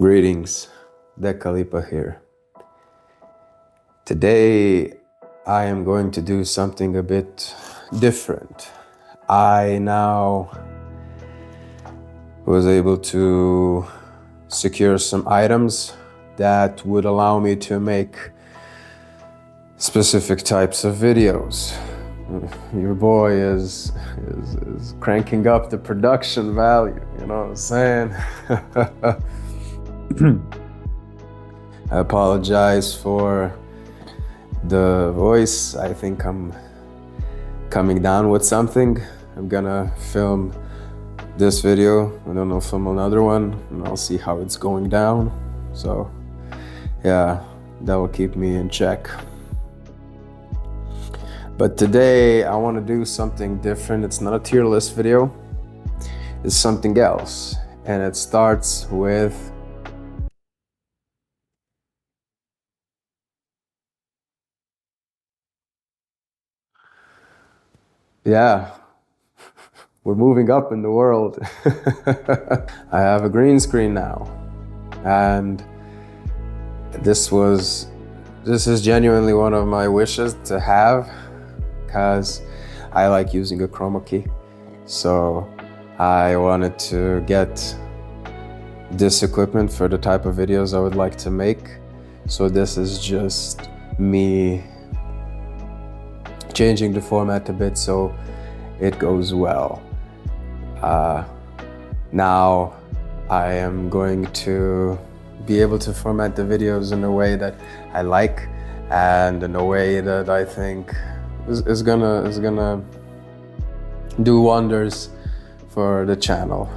Greetings, Dekalipa here. Today I am going to do something a bit different. I now was able to secure some items that would allow me to make specific types of videos. Your boy is cranking up the production value, you know what I'm saying? I apologize for the voice. I think I'm coming down with something. I'm gonna film this video and then I'll film another one and I'll see how it's going down. So yeah, that will keep me in check. But today I want to do something different. It's not a tier list video. It's something else. And it starts with yeah, we're moving up in the world. I have a green screen now. And this is genuinely one of my wishes to have, because I like using a chroma key. So I wanted to get this equipment for the type of videos I would like to make. So this is just me changing the format a bit so it goes well. Now I am going to be able to format the videos in a way that I like and in a way that I think is gonna do wonders for the channel.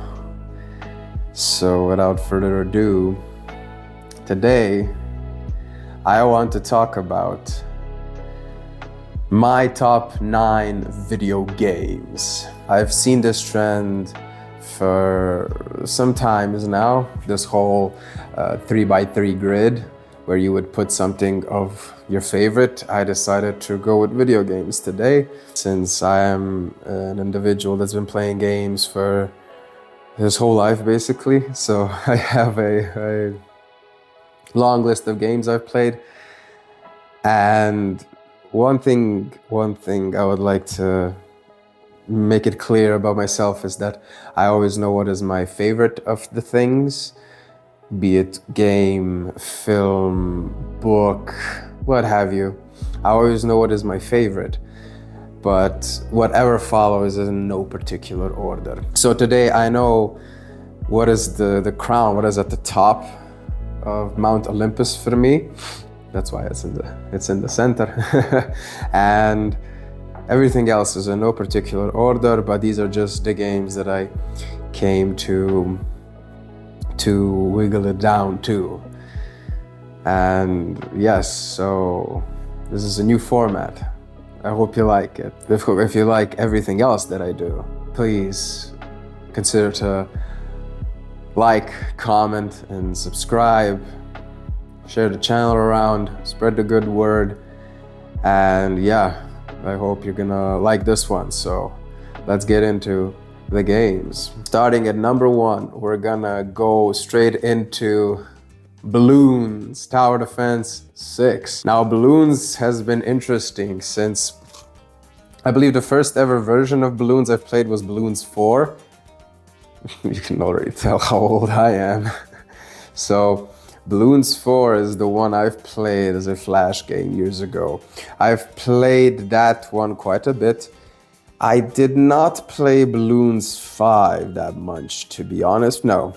So without further ado, today I want to talk about my top 9 video games. I've seen this trend for some times now, this whole 3x3 grid where you would put something of your favorite. I decided to go with video games today, since I am an individual that's been playing games for his whole life basically. So I have a long list of games I've played, and one thing I would like to make it clear about myself is that I always know what is my favorite of the things, be it game, film, book, what have you. I always know what is my favorite, but whatever follows is in no particular order. So today I know what is the crown, what is at the top of Mount Olympus for me. That's why it's in the center. And everything else is in no particular order, but these are just the games that I came to wiggle it down to. And yes, so this is a new format. I hope you like it. If you like everything else that I do, please consider to like, comment, and subscribe. Share the channel around, spread the good word, and yeah, I hope you're gonna like this one. So let's get into the games. Starting at number 1, we're gonna go straight into Bloons Tower Defense 6. Now Bloons has been interesting since, I believe the first ever version of Bloons I've played was Bloons 4. You can already tell how old I am. So Bloons 4 is the one I've played as a flash game years ago. I've played that one quite a bit. I did not play Bloons 5 that much, to be honest, no.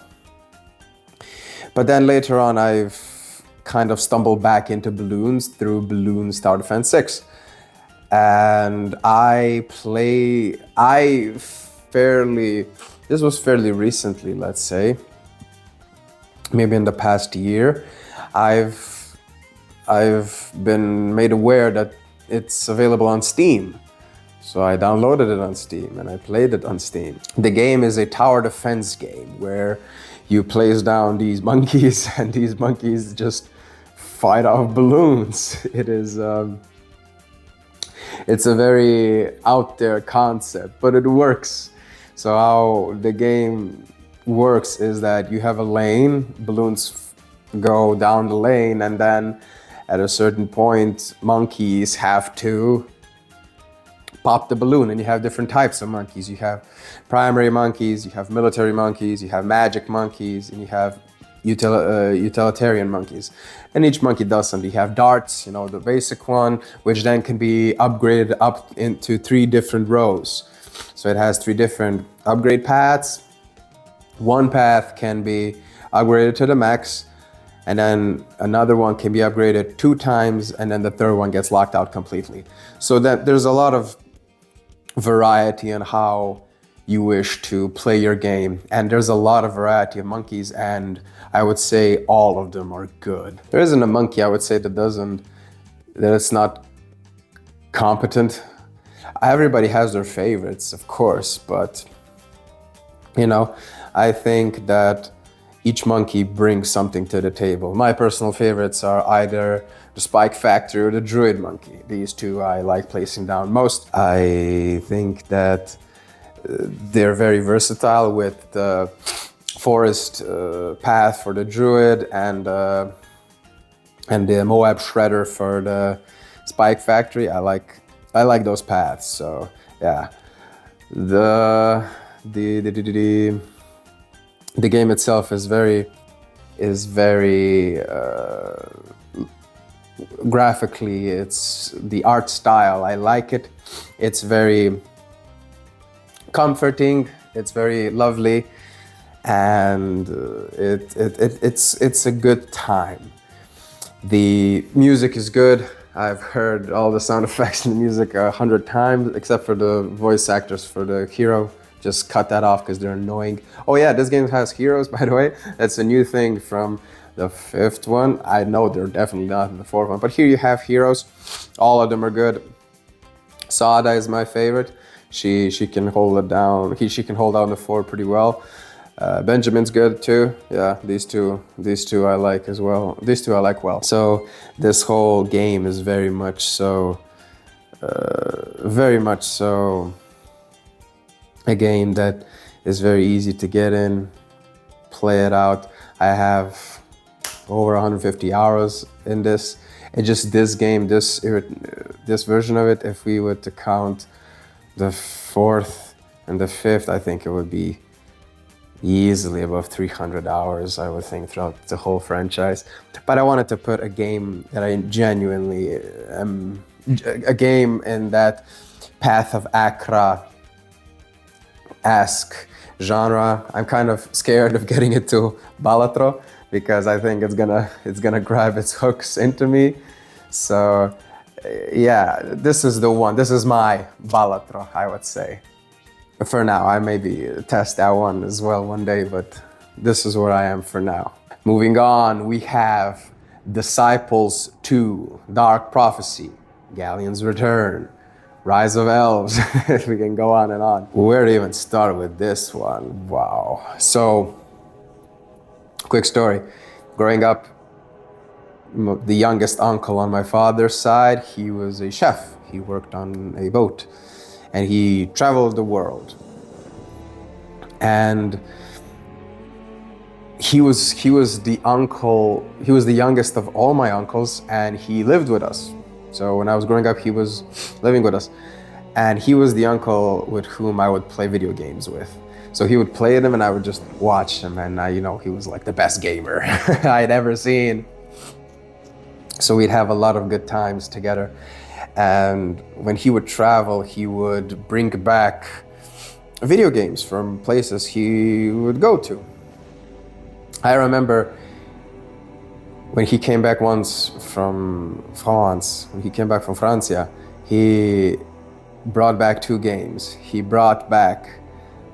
But then later on I've kind of stumbled back into Bloons through Bloons Tower Defense 6. And this was fairly recently, let's say. Maybe in the past year, I've been made aware that it's available on Steam. So I downloaded it on Steam and I played it on Steam. The game is a tower defense game where you place down these monkeys and these monkeys just fight off balloons. It's a very out there concept, but it works. So how the game works is that you have a lane, balloons go down the lane, and then at a certain point, monkeys have to pop the balloon, and you have different types of monkeys. You have primary monkeys, you have military monkeys, you have magic monkeys, and you have utilitarian monkeys. And each monkey does something. You have darts, you know, the basic one, which then can be upgraded up into 3 different rows. So it has 3 different upgrade paths. One path can be upgraded to the max, and then another one can be upgraded 2 times, and then the third one gets locked out completely. So that there's a lot of variety in how you wish to play your game, and there's a lot of variety of monkeys, and I would say all of them are good. There isn't a monkey I would say that it's not competent. Everybody has their favorites, of course, but you know, I think that each monkey brings something to the table. My personal favorites are either the Spike Factory or the Druid Monkey. These 2 I like placing down most. I think that they're very versatile with the forest path for the Druid and the Moab Shredder for the Spike Factory. I like those paths. So yeah, the game itself is very graphically, it's the art style. I like it. It's very comforting. It's very lovely, and it's a good time. The music is good. I've heard all the sound effects in the music 100 times, except for the voice actors for the hero. Just cut that off because they're annoying. Oh yeah, this game has heroes, by the way. That's a new thing from the 5th one. I know they're definitely not in the 4th one, but here you have heroes. All of them are good. Sada is my favorite. She can hold it down. She can hold down the fort pretty well. Benjamin's good too. Yeah, these two I like as well. These 2 I like well. So this whole game is very much so a game that is very easy to get in, play it out. I have over 150 hours in this. And just this game, this version of it, if we were to count the 4th and the 5th, I think it would be easily above 300 hours, I would think, throughout the whole franchise. But I wanted to put a game that I genuinely a game in that Path of Accra-esque genre. I'm kind of scared of getting it to Balatro because I think it's gonna grab its hooks into me. So yeah, this is the one. This is my Balatro, I would say. For now, I maybe test that one as well one day, but this is where I am for now. Moving on, we have Disciples 2, Dark Prophecy, Galleon's Return, Rise of Elves. We can go on and on. Where to even start with this one? Wow. So, quick story. Growing up, the youngest uncle on my father's side, he was a chef. He worked on a boat and he traveled the world. And he was the uncle, he was the youngest of all my uncles, and he lived with us. So when I was growing up, he was living with us. And he was the uncle with whom I would play video games with. So he would play them and I would just watch him, and he was like the best gamer I'd ever seen. So we'd have a lot of good times together. And when he would travel, he would bring back video games from places he would go to. I remember when he came back once from France, Francia, he brought back 2 games. He brought back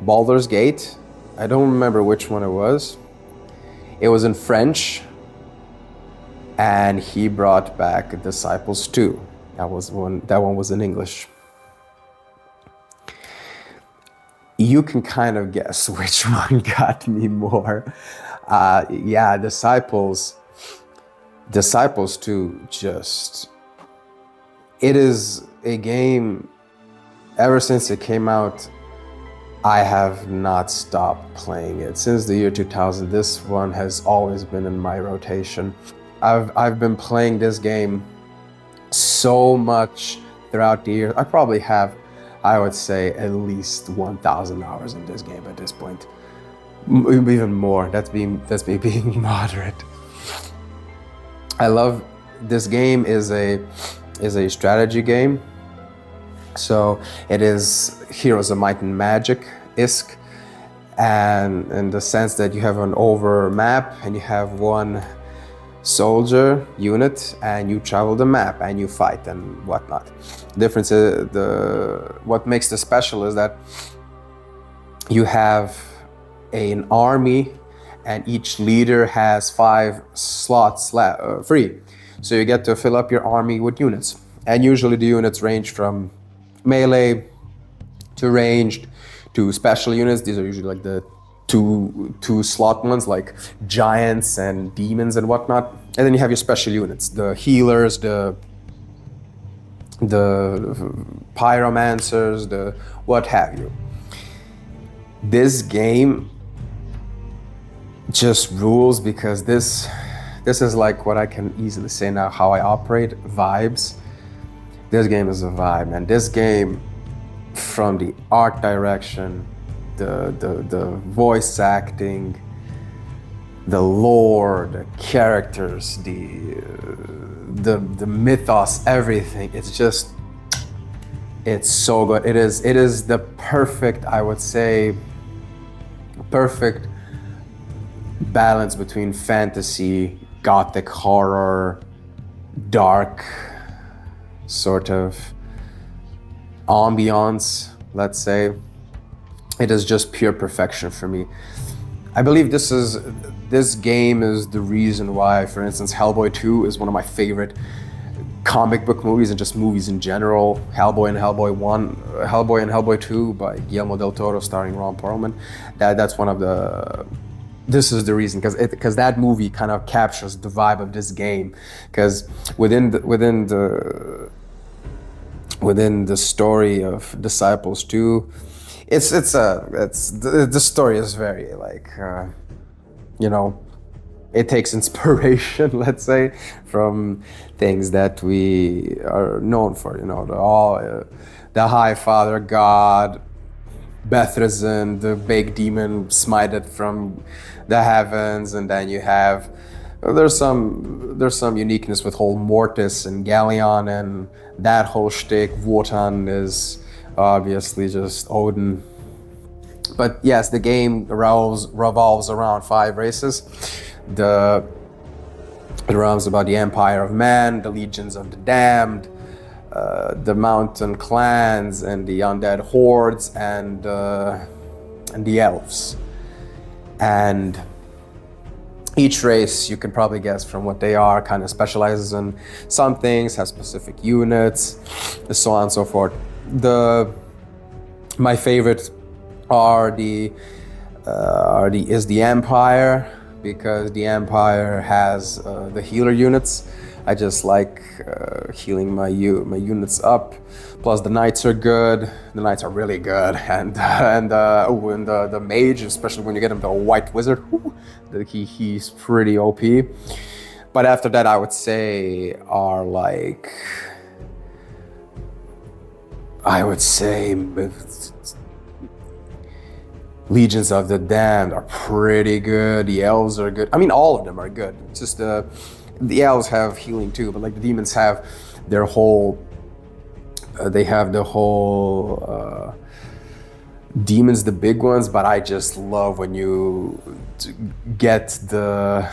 Baldur's Gate. I don't remember which one it was. It was in French. And he brought back Disciples 2. That one was in English. You can kind of guess which one got me more. Yeah, Disciples 2, it is a game, ever since it came out, I have not stopped playing it. Since the year 2000, this one has always been in my rotation. I've been playing this game so much throughout the year. I probably have, I would say, at least 1,000 hours in this game at this point. Even more. That's me being moderate. I love this game. Is a strategy game. So it is Heroes of Might and Magic-esque, and in the sense that you have an over map and you have one soldier unit and you travel the map and you fight and whatnot. The difference is what makes this special is that you have an army and each leader has 5 slots free. So you get to fill up your army with units. And usually the units range from melee to ranged to special units. These are usually like the two slot ones, like giants and demons and whatnot. And then you have your special units, the healers, the pyromancers, the what have you. This game just rules because this is like what I can easily say now how I operate, vibes. This game is a vibe, man. This game, from the art direction, the voice acting, the lore, the characters, the mythos, everything. It's so good. It is the perfect, I would say, perfect balance between fantasy, gothic horror, dark sort of ambiance, let's say. It is just pure perfection for me. I believe this game is the reason why, for instance, Hellboy 2 is one of my favorite comic book movies and just movies in general. Hellboy and Hellboy 2 by Guillermo del Toro starring Ron Perlman. That's one of the... This is the reason, because that movie kind of captures the vibe of this game. Because within the story of Disciples 2, the story is very like, it takes inspiration, let's say, from things that we are known for. The High Father God, Bethrezin, the big demon smited from the heavens, and then you have there's some uniqueness with whole Mortis and Galleon and that whole shtick. Wotan is obviously just Odin. But yes, the game revolves around 5 races. It revolves about the Empire of Man, the Legions of the Damned, the Mountain Clans, and the Undead Hordes, and the Elves. And each race, you can probably guess from what they are, kind of specializes in some things, has specific units, so on and so forth. My favorite is the Empire, because the Empire has the healer units. I just like healing my units up. Plus the knights are good. The knights are really good, and the mage, especially when you get him to a white wizard, he's pretty OP. But after that, I would say Legions of the Damned are pretty good. The elves are good. I mean, all of them are good. It's just the elves have healing too, but like the demons have their whole. They have the whole demons, the big ones. But I just love when you get the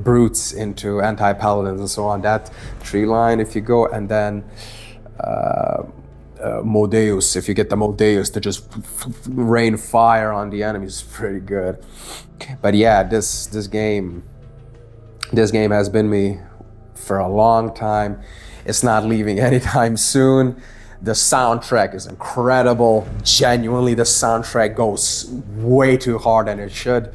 brutes into anti-paladins and so on. That tree line, if you go, and then. Modeus, if you get the Modeus to just rain fire on the enemies, is pretty good. But yeah, this game has been me for a long time. It's not leaving anytime soon. The soundtrack is incredible. Genuinely, the soundtrack goes way too hard than it should.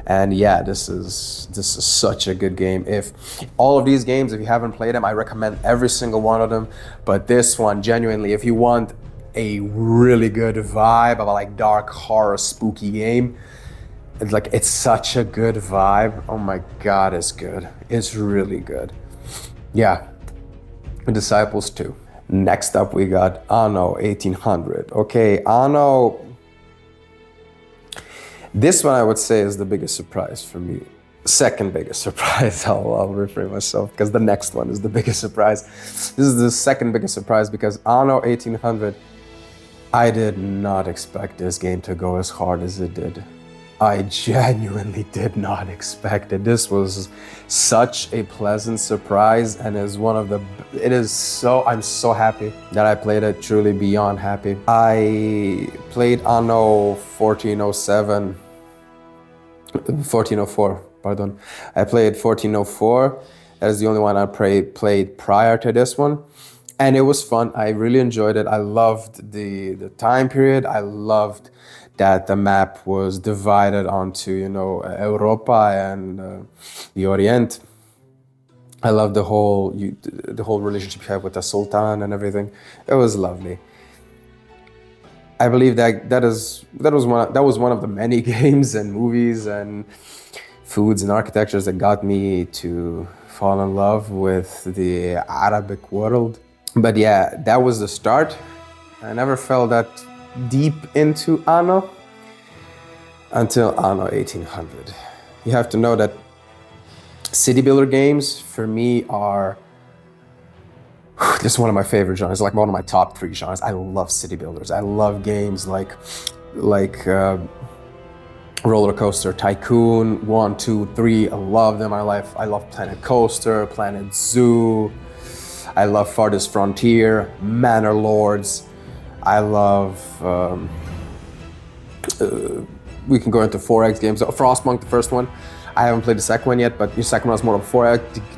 And yeah, this is such a good game. If all of these games, if you haven't played them, I recommend every single one of them. But this one, genuinely, if you want a really good vibe of a like dark horror spooky game. It's such a good vibe. Oh my God, it's good. It's really good. Yeah, Disciples 2. Next up we got Anno 1800. Okay, Anno, this one I would say is the biggest surprise for me. Second biggest surprise, I'll refrain myself because the next one is the biggest surprise. This is the second biggest surprise because Anno 1800, I did not expect this game to go as hard as it did. I genuinely did not expect it. This was such a pleasant surprise and I'm so happy that I played it, truly beyond happy. I played Anno 1404, pardon. I played 1404. That is the only one I played prior to this one. And it was fun. I really enjoyed it. I loved the time period. I loved that the map was divided onto, Europa and the Orient. I love the whole relationship you have with the Sultan and everything. It was lovely. I believe that was one of the many games and movies and foods and architectures that got me to fall in love with the Arabic world. But yeah, that was the start. I never fell that deep into Anno until Anno 1800. You have to know that city builder games for me are just one of my favorite genres, like one of my top 3 genres. I love city builders. I love games like Roller Coaster Tycoon 1, 2, 3. I love them. I love Planet Coaster, Planet Zoo. I love Farthest Frontier, Manor Lords. I love, we can go into 4X games. Frostpunk, the first one. I haven't played the second one yet, but the second one is more of a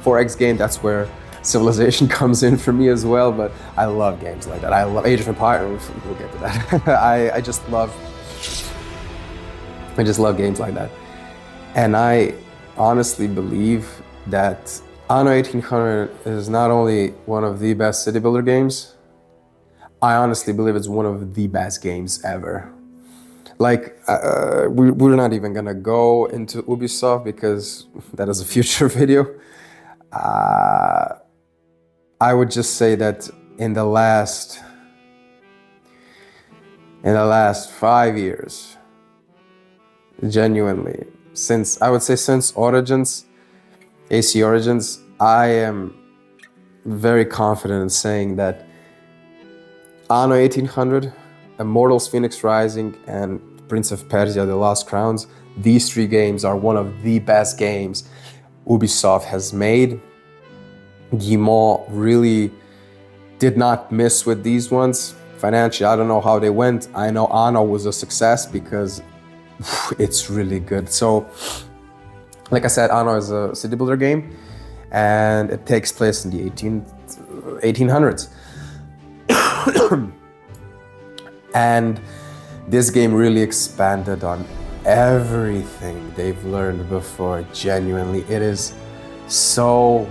4X game. That's where Civilization comes in for me as well, but I love games like that. I love Age of Empires, we'll get to that. I just love games like that. And I honestly believe that Anno 1800 is not only one of the best city builder games, I honestly believe it's one of the best games ever. We're not even gonna go into Ubisoft because that is a future video. I would just say that in the last 5 years, genuinely, since Origins, AC Origins, I am very confident in saying that Anno 1800, Immortals Phoenix Rising, and Prince of Persia: The Lost Crowns, these 3 games are one of the best games Ubisoft has made. Guillemot really did not miss with these ones. Financially, I don't know how they went. I know Anno was a success because it's really good. So, like I said, Anno is a city builder game, and it takes place in the 1800s. And this game really expanded on everything they've learned before. Genuinely, it is so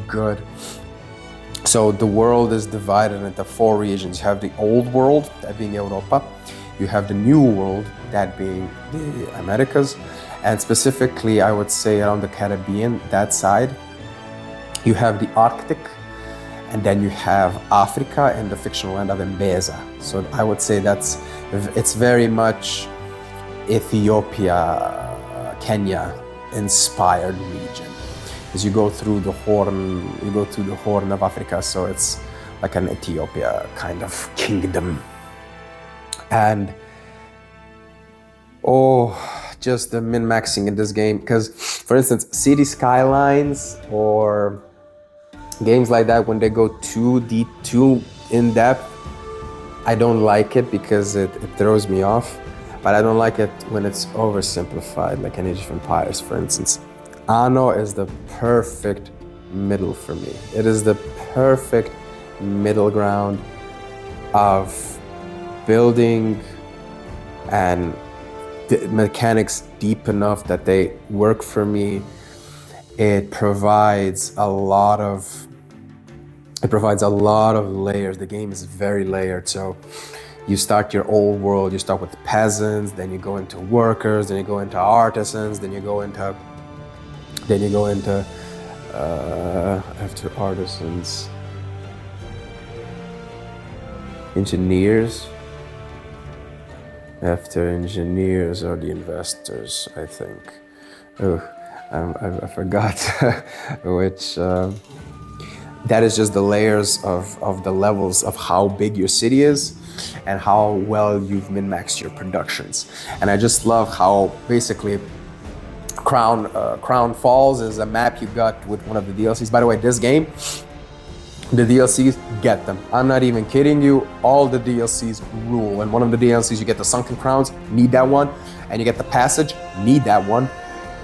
good. So the world is divided into 4 regions. You have the old world, that being Europa. You have the new world, that being the Americas. And specifically, I would say around the Caribbean, that side. You have the Arctic, and then you have Africa and the fictional land of Mbeza. So I would say it's very much Ethiopia, Kenya inspired region. As you go through the Horn of Africa, so it's like an Ethiopia kind of kingdom. And just the min-maxing in this game, because for instance, City Skylines or games like that, when they go too deep, too in-depth, I don't like it because it throws me off. But I don't like it when it's oversimplified, like in Age of Empires, for instance. Anno is the perfect middle for me. It is the perfect middle ground of building and the mechanics deep enough that they work for me. It provides a lot of layers. The game is very layered. So You start your old world, you start with peasants, then you go into workers, then you go into artisans, then you go into after artisans, engineers. After engineers are the investors, I think. Oh, I forgot which. That is just the layers of the levels of how big your city is and how well you've min-maxed your productions. And I just love how basically Crown Falls is a map you got with one of the DLCs. By the way, this game, the DLCs, get them. I'm not even kidding you. All the DLCs rule. And one of the DLCs, you get the Sunken Crowns, need that one. And you get the Passage, need that one.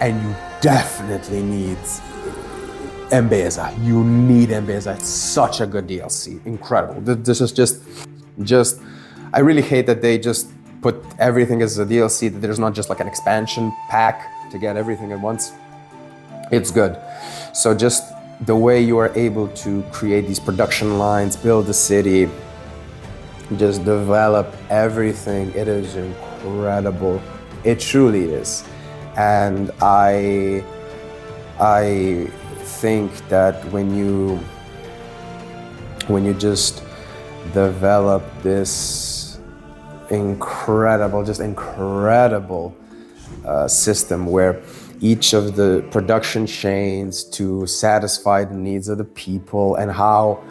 And you definitely need Mbeza. You need Mbeza. It's such a good DLC. Incredible. This is just, I really hate that they just put everything as a DLC, that there's not just like an expansion pack to get everything at once. It's good. So just the way you are able to create these production lines, build the city, just develop everything, it is incredible. It truly is. And I think that when you just develop this incredible system where each of the production chains to satisfy the needs of the people, and how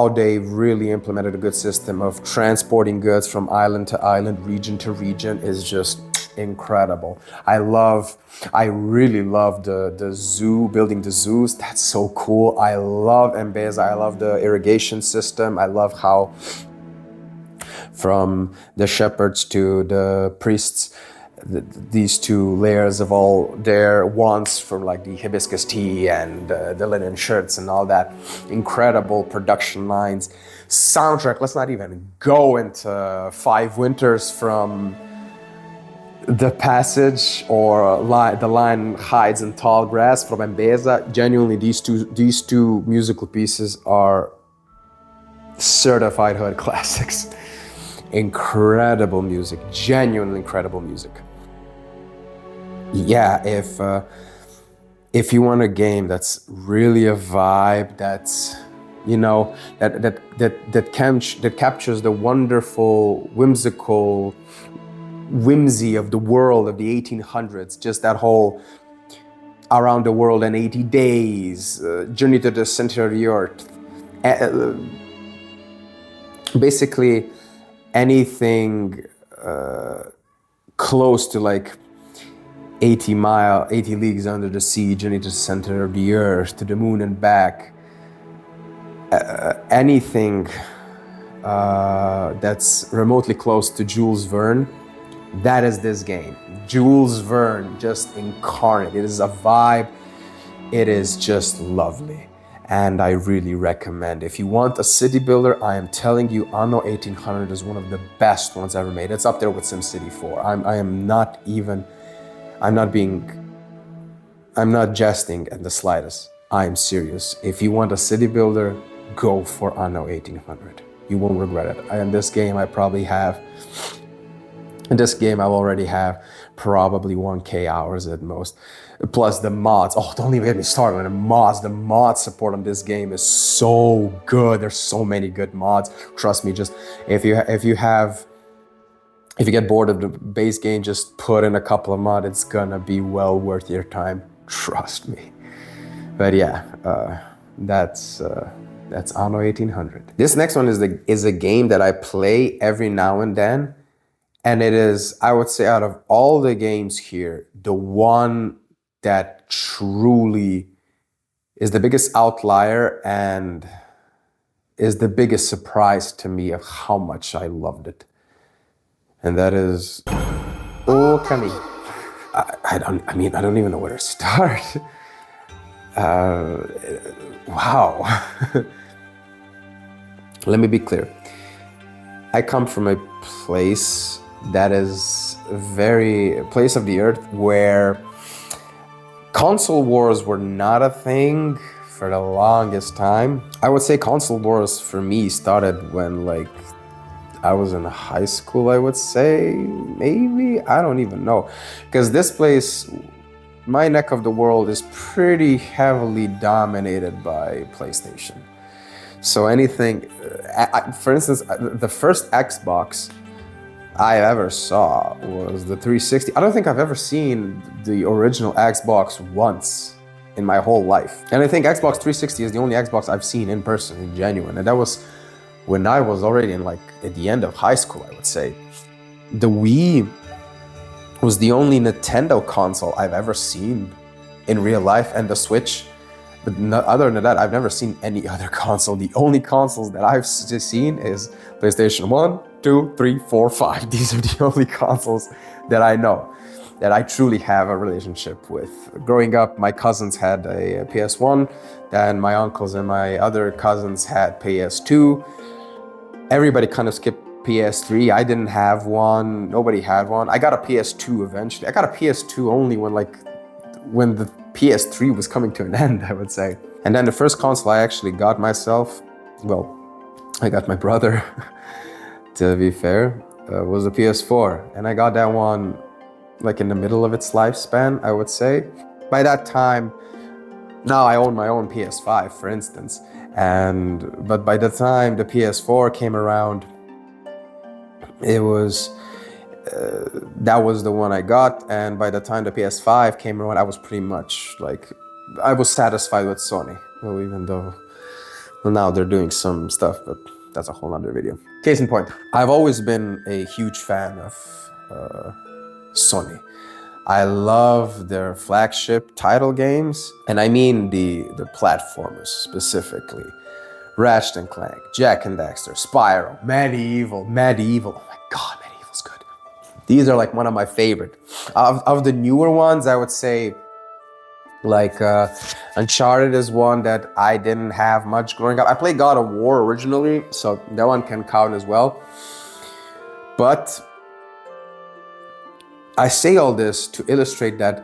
they really implemented a good system of transporting goods from island to island, region to region, is just incredible. I really love the zoo, building the zoos. That's so cool. I love Mbeza. I love the irrigation system. I love how from the shepherds to the priests, these two layers of all their wants, from like the hibiscus tea and the linen shirts and all that, incredible production lines. Soundtrack, let's not even go into 5 Winters from the Passage, or the line Hides in Tall Grass from Mbeza. Genuinely, these two musical pieces are certified hood classics. Incredible music, genuinely incredible music. Yeah, if you want a game that's really a vibe, that's, you know, that captures the wonderful, whimsy of the world of the 1800s, just that whole around the world in 80 days, journey to the center of the earth, basically anything close to like 80 leagues under the sea, journey to the center of the earth, to the moon and back, anything that's remotely close to Jules Verne, that is this game. Jules Verne, just incarnate. It is a vibe. It is just lovely. And I really recommend, if you want a city builder, I am telling you, Anno 1800 is one of the best ones ever made. It's up there with SimCity 4. I'm not jesting at the slightest. I'm serious. If you want a city builder, go for Anno 1800. You won't regret it. In this game, I already have probably 1K hours at most. Plus the mods. Oh, don't even get me started on the mods. The mod support on this game is so good. There's so many good mods. Trust me, just if you get bored of the base game, just put in a couple of mods. It's gonna be well worth your time. Trust me. But yeah, that's Anno 1800. This next one is a game that I play every now and then. And it is, I would say, out of all the games here, the one that truly is the biggest outlier and is the biggest surprise to me of how much I loved it. And that is Okami. I don't even know where to start. Wow. Let me be clear. I come from a place that is a place of the earth where console wars were not a thing for the longest time. I would say console wars for me started when like I was in high school, I would say, maybe, I don't even know. Because this place, my neck of the world is pretty heavily dominated by PlayStation. So anything, for instance, the first Xbox I ever saw was the 360. I don't think I've ever seen the original Xbox once in my whole life. And I think Xbox 360 is the only Xbox I've seen in person, in genuine. And that was when I was already in at the end of high school, I would say. The Wii was the only Nintendo console I've ever seen in real life, and the Switch. But other than that, I've never seen any other console. The only consoles that I've seen is PlayStation 1, 2, 3, 4, 5. These are the only consoles that I know, that I truly have a relationship with. Growing up, my cousins had a PS1, then my uncles and my other cousins had PS2. Everybody kind of skipped PS3. I didn't have one, nobody had one. I got a PS2 eventually. I got a PS2 only when the PS3 was coming to an end, I would say. And then the first console I actually got myself, well, I got my brother, to be fair, was the PS4. And I got that one in the middle of its lifespan, I would say. By that time, now I own my own PS5, for instance. But by the time the PS4 came around, that was the one I got, and by the time the PS5 came around, I was pretty much I was satisfied with Sony. Well, even though, now they're doing some stuff, but that's a whole other video. Case in point, I've always been a huge fan of Sony. I love their flagship title games, and I mean the platformers specifically. Ratchet and Clank, Jak and Daxter, Spyro, Medieval. Oh my God, Medieval's good. These are one of my favorite. Of the newer ones, I would say Uncharted is one that I didn't have much growing up. I played God of War originally, so that one can count as well. But I say all this to illustrate that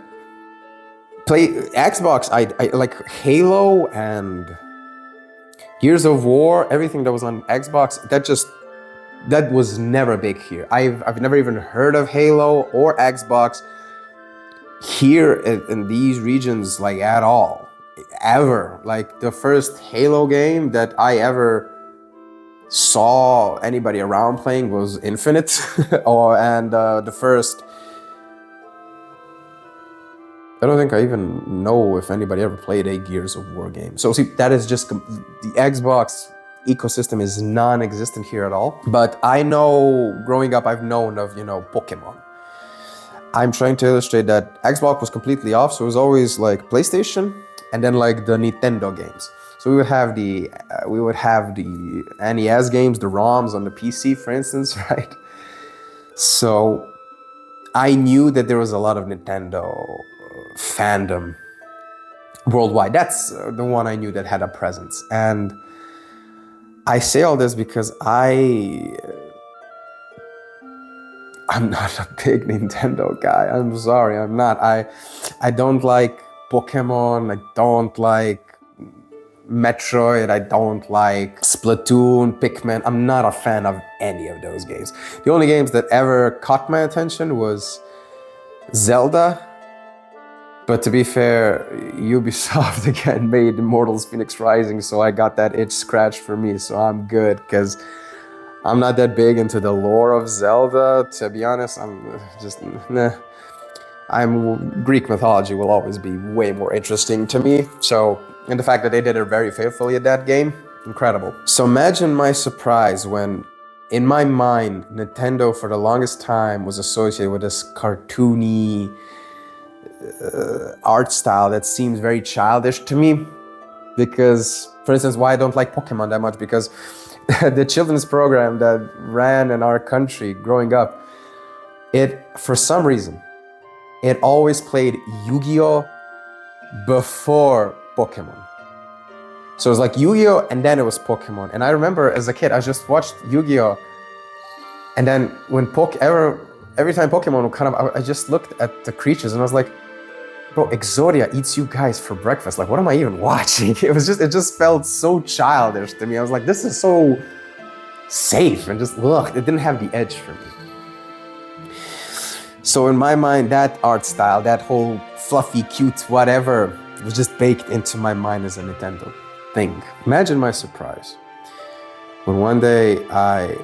Xbox, I like Halo and Gears of War, everything that was on Xbox, that was never big here. I've never even heard of Halo or Xbox here in these regions at all, ever. The first Halo game that I ever saw anybody around playing was Infinite, and the first. I don't think I even know if anybody ever played a Gears of War game. So see, that is just, the Xbox ecosystem is non-existent here at all. But I know, growing up, I've known of, Pokemon. I'm trying to illustrate that Xbox was completely off, so it was always PlayStation and then the Nintendo games. So we would have the NES games, the ROMs on the PC, for instance, right? So I knew that there was a lot of Nintendo fandom worldwide. That's the one I knew that had a presence. And I say all this because I'm not a big Nintendo guy. I'm sorry, I'm not. I don't like Pokemon, I don't like Metroid, I don't like Splatoon, Pikmin. I'm not a fan of any of those games. The only games that ever caught my attention was Zelda. But to be fair, Ubisoft again made Immortals Phoenix Rising, so I got that itch scratched for me, so I'm good, because I'm not that big into the lore of Zelda, to be honest. I'm just, nah. Greek mythology will always be way more interesting to me, so, and the fact that they did it very faithfully at that game, incredible. So imagine my surprise when, in my mind, Nintendo for the longest time was associated with this cartoony, art style that seems very childish to me. Because, for instance, why I don't like Pokemon that much, because the children's program that ran in our country growing up, for some reason, it always played Yu-Gi-Oh! Before Pokemon. So it was Yu-Gi-Oh! And then it was Pokemon. And I remember as a kid, I just watched Yu-Gi-Oh! And then when every time Pokemon would come up, I just looked at the creatures and I was like, bro, Exodia eats you guys for breakfast. What am I even watching? It just felt so childish to me. I was like, this is so safe and just look, it didn't have the edge for me. So in my mind, that art style, that whole fluffy, cute, whatever, was just baked into my mind as a Nintendo thing. Imagine my surprise when one day I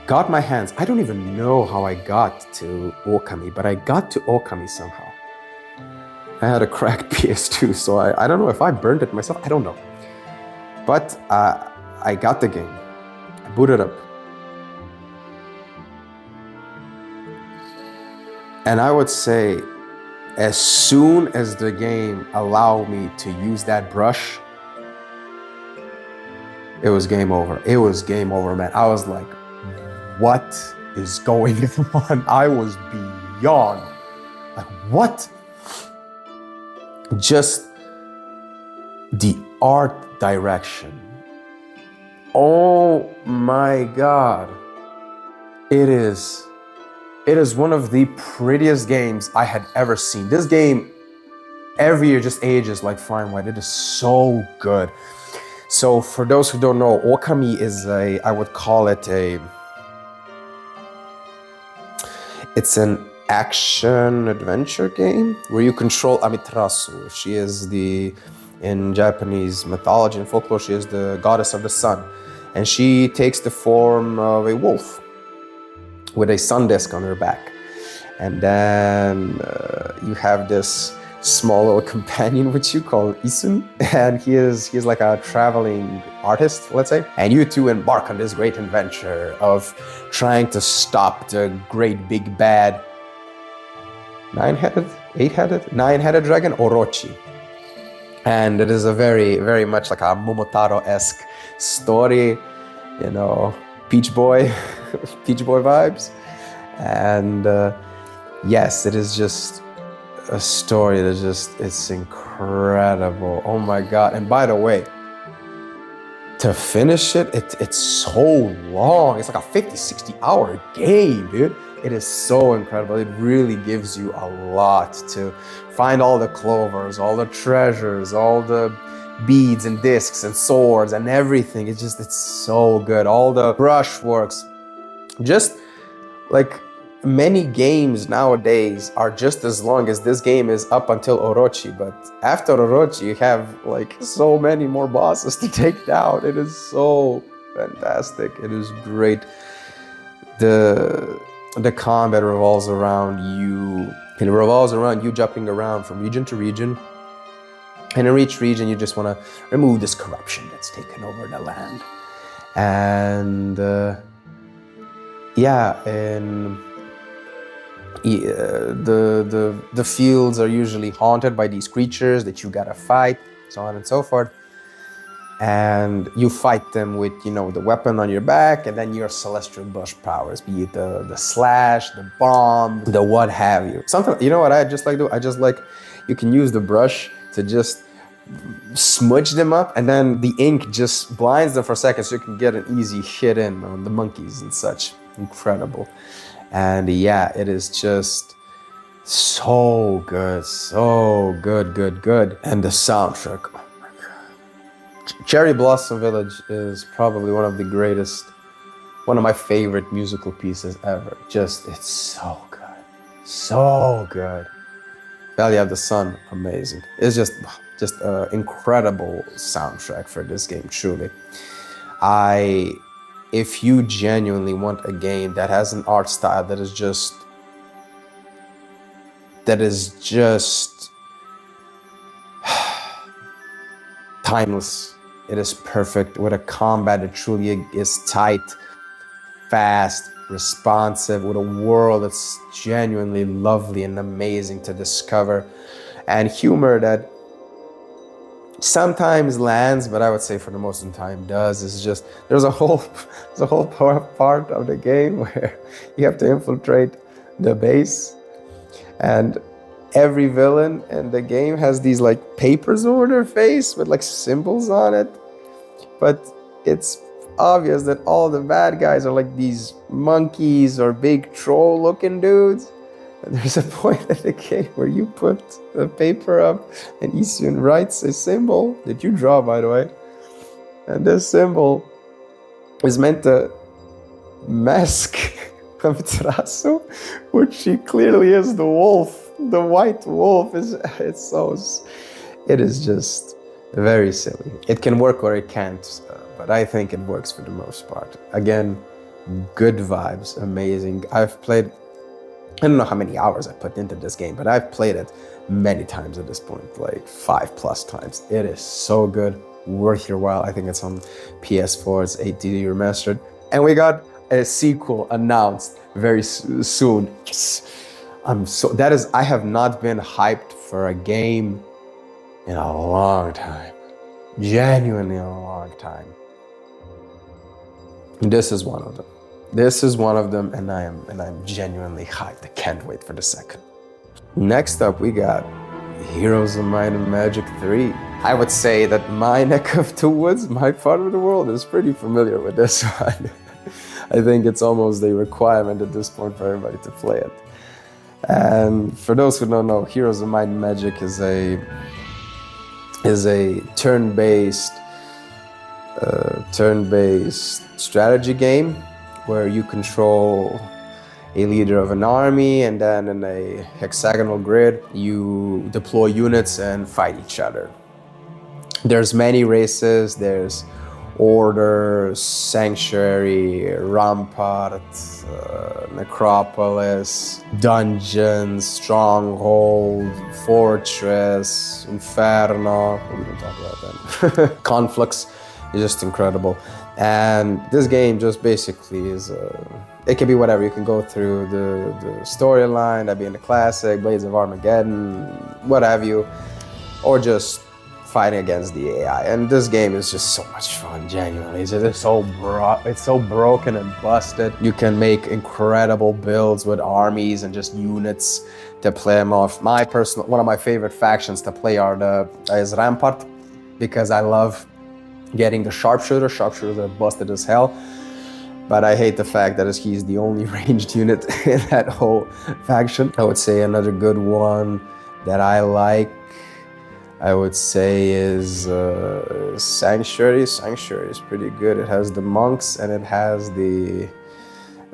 got my hands, I don't even know how I got to Okami, but I got to Okami somehow. I had a cracked PS2, so I don't know if I burned it myself, I don't know. But I got the game, I booted up. And I would say, as soon as the game allowed me to use that brush, it was game over. It was game over, man. I was like, what is going on? I was beyond. Like, what? Just the art direction. Oh my God. It is one of the prettiest games I had ever seen. This game, every year, just ages like fine wine. It is so good. So for those who don't know, Okami is I would call it it's an action adventure game where you control Amaterasu. She is in Japanese mythology and folklore, she is the goddess of the sun. And she takes the form of a wolf with a sun disk on her back. And then you have this small little companion, which you call Isun. And he's like a traveling artist, let's say. And you two embark on this great adventure of trying to stop the great big bad nine-headed dragon, Orochi. And it is a very, very much like a Momotaro-esque story, you know, Peach Boy vibes. And yes, it is just a story that it's incredible. Oh my God. And by the way, to finish it's so long. It's like a 50, 60 hour game, dude. It is so incredible. It really gives you a lot to find all the clovers, all the treasures, all the beads and discs and swords and everything. It's so good. All the brushworks. Just like many games nowadays are just as long as this game is up until Orochi, but after Orochi you have like so many more bosses to take down. It is so fantastic. It is great. The combat revolves around you. It revolves around you jumping around from region to region. And in each region, you just want to remove this corruption that's taken over the land. And the fields are usually haunted by these creatures that you gotta fight, so on and so forth. And you fight them with, you know, the weapon on your back, and then your celestial bush powers, be it the slash, the bomb, the what have you. Something, you know what I just like to do? I just like, you can use the brush to just smudge them up, and then the ink just blinds them for a second so you can get an easy hit in on the monkeys and such. Incredible. And yeah, it is just so good, so good. And the soundtrack, oh my God. Cherry Blossom Village is probably one of the greatest, one of my favorite musical pieces ever. Just, it's so good, so good. Valley of the Sun, amazing. It's just an incredible soundtrack for this game, truly. If you genuinely want a game that has an art style that is just timeless, it is perfect, with a combat that truly is tight, fast, responsive, with a world that's genuinely lovely and amazing to discover, and humor that sometimes lands, but I would say for the most of the time does. It's just, there's a whole part of the game where you have to infiltrate the base, and every villain in the game has these like papers over their face with like symbols on it, but it's obvious that all the bad guys are like these monkeys or big troll looking dudes. And there's a point in the game where you put the paper up and Isun writes a symbol that you draw, by the way. And this symbol is meant to mask Amaterasu, which she clearly is the wolf. The white wolf it is just very silly. It can work or it can't, but I think it works for the most part. Again, good vibes, amazing. I've played, I don't know how many hours I put into this game, but I've played it many times at this point, like 5+ times. It is so good, worth your while. I think it's on PS4, it's HD remastered. And we got a sequel announced very soon. Yes. I have not been hyped for a game in a long time. Genuinely a long time. This is one of them. This is one of them, and I'm genuinely hyped. I can't wait for the second. Next up, we got Heroes of Might and Magic 3. I would say that my neck of the woods, my part of the world, is pretty familiar with this one. I think it's almost a requirement at this point for everybody to play it. And for those who don't know, Heroes of Might and Magic is a turn-based strategy game where you control a leader of an army, and then in a hexagonal grid you deploy units and fight each other. There's many races. There's Order, Sanctuary, Rampart, Necropolis, Dungeons, Stronghold, Fortress, Inferno. We didn't talk about that. Conflicts is just incredible. And this game just basically is, it can be whatever. You can go through the storyline, that being the classic, Blades of Armageddon, what have you, or just fighting against the AI. And this game is just so much fun, genuinely. It's so broken and busted. You can make incredible builds with armies and just units to play them off. One of my favorite factions to play is Rampart, because I love getting the sharpshooter. Sharpshooters are busted as hell. But I hate the fact that he's the only ranged unit in that whole faction. I would say another good one that I like, I would say, is Sanctuary. Sanctuary is pretty good. It has the monks and it has the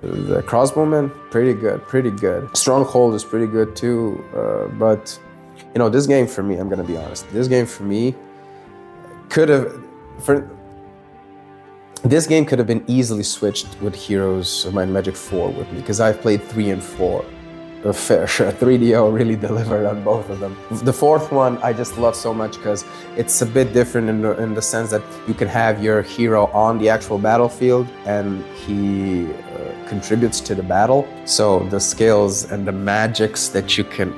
crossbowmen. Pretty good. Stronghold is pretty good too. But you know, this game for me, I'm gonna be honest. This game for me could have been easily switched with Heroes of Might and Magic 4 with me, because I've played 3 and 4. A fair share. 3DO really delivered on both of them. The fourth one I just love so much because it's a bit different in the sense that you can have your hero on the actual battlefield and he contributes to the battle. So the skills and the magics that you can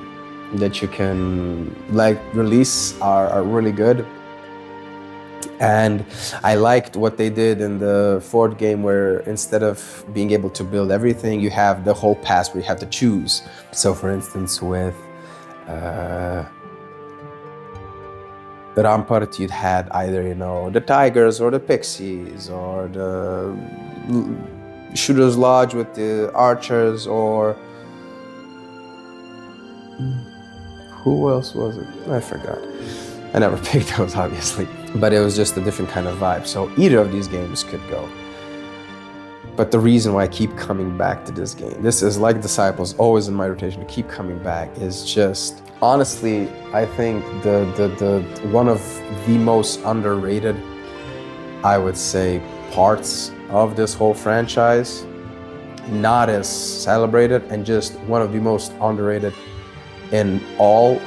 like release are really good. And I liked what they did in the fourth game, where instead of being able to build everything, you have the whole pass where you have to choose. So for instance, with the Rampart, you'd had either, you know, the Tigers or the Pixies, or the Shooter's Lodge with the Archers, or who else was it? I forgot. I never picked those, obviously. But it was just a different kind of vibe. So either of these games could go. But the reason why I keep coming back to this game, this is like Disciples, always in my rotation to keep coming back, is just, honestly, I think the one of the most underrated, I would say, parts of this whole franchise, not as celebrated, and just one of the most underrated in all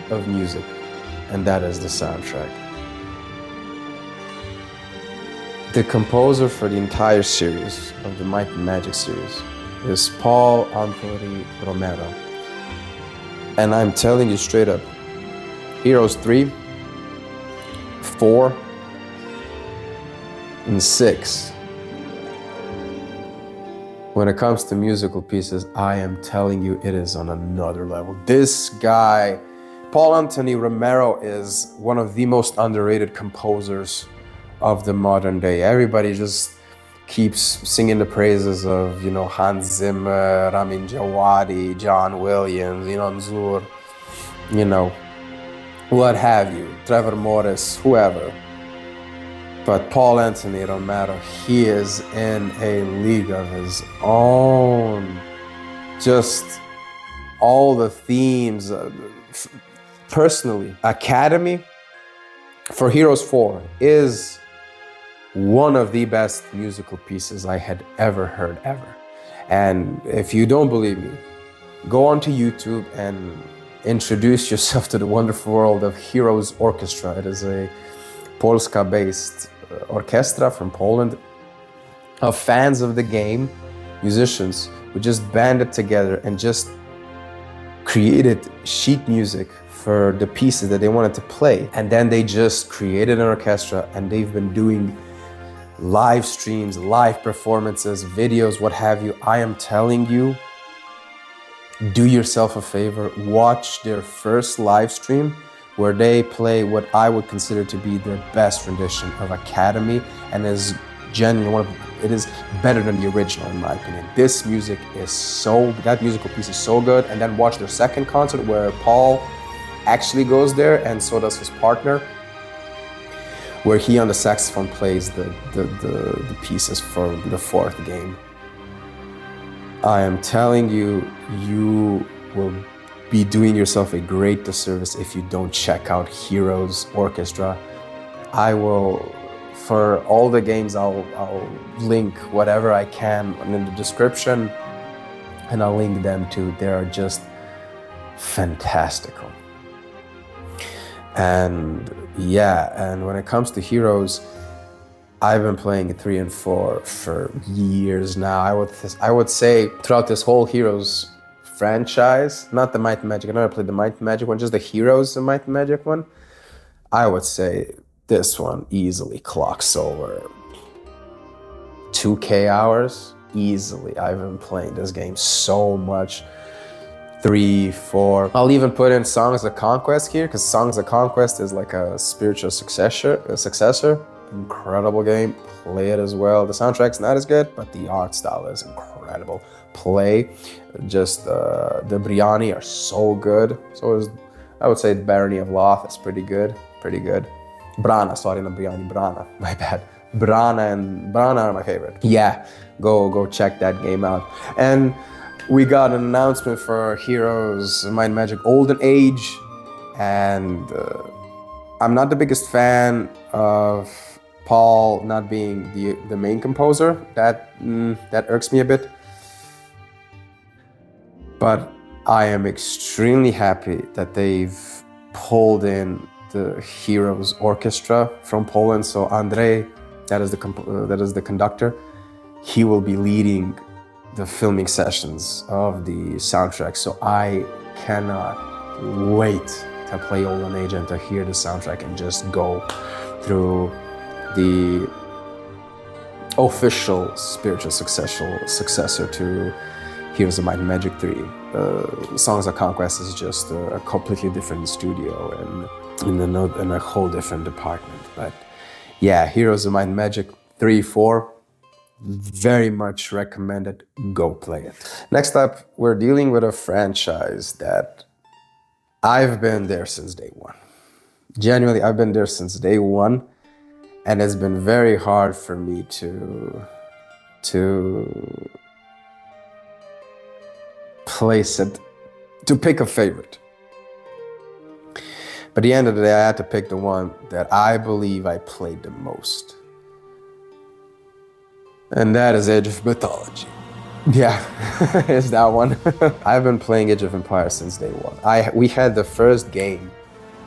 of music, and that is the soundtrack. The composer for the entire series of the Might and Magic series is Paul Anthony Romero. And I'm telling you straight up, Heroes 3, 4, and 6. When it comes to musical pieces, I am telling you, it is on another level. This guy, Paul Anthony Romero, is one of the most underrated composers of the modern day. Everybody just keeps singing the praises of, you know, Hans Zimmer, Ramin Djawadi, John Williams, Zur, you know, what have you, Trevor Morris, whoever. But Paul Anthony Romero, he is in a league of his own. Just all the themes, personally, Academy for Heroes 4 is one of the best musical pieces I had ever heard, ever. And if you don't believe me, go onto YouTube and introduce yourself to the wonderful world of Heroes Orchestra. It is a Polska-based orchestra from Poland of fans of the game, musicians who just banded together and just created sheet music for the pieces that they wanted to play. And then they just created an orchestra, and they've been doing live streams, live performances, videos, what have you. I am telling you, do yourself a favor, watch their first live stream where they play what I would consider to be their best rendition of Academy, and is genuinely it is better than the original in my opinion. This music is that musical piece is so good. And then watch their second concert where Paul actually goes there, and so does his partner, where he on the saxophone plays the pieces for the fourth game. I am telling you, you will be doing yourself a great disservice if you don't check out Heroes Orchestra. I will, for all the games, I'll link whatever I can in the description, and I'll link them too. They are just fantastical. And yeah, and when it comes to Heroes, I've been playing 3 and 4 for years now. I would say throughout this whole Heroes franchise, not the Might and Magic, I never played the Might and Magic one, just the Heroes, the Might and Magic one, I would say this one easily clocks over 2K hours, easily. I've been playing this game so much. 3, 4. I'll even put in Songs of Conquest here, because Songs of Conquest is like a spiritual successor. Incredible game. Play it as well. The soundtrack's not as good, but the art style is incredible. Play. Just the Briani are so good. So is, I would say, Barony of Loth is pretty good. Brana, sorry, not Briani, Brana. My bad. Brana are my favorite. Yeah, go check that game out. And we got an announcement for Heroes Might and Magic Olden Age, and I'm not the biggest fan of Paul not being the main composer. That irks me a bit. But I am extremely happy that they've pulled in the Heroes Orchestra from Poland. So Andrzej, that is the conductor, he will be leading the filming sessions of the soundtrack. So I cannot wait to play Olden Age and to hear the soundtrack and just go through the official spiritual successor to Heroes of Might and Magic 3. Songs of Conquest is just a completely different studio and in a whole different department. But yeah, Heroes of Might and Magic 3, 4, very much recommended. Go play it. Next up, we're dealing with a franchise that I've been there since day one. Genuinely, I've been there since day one, and it's been very hard for me to place it, to pick a favorite. But at the end of the day, I had to pick the one that I believe I played the most. And that is Age of Mythology. Yeah, it's that one. I've been playing Age of Empires since day one. We had the first game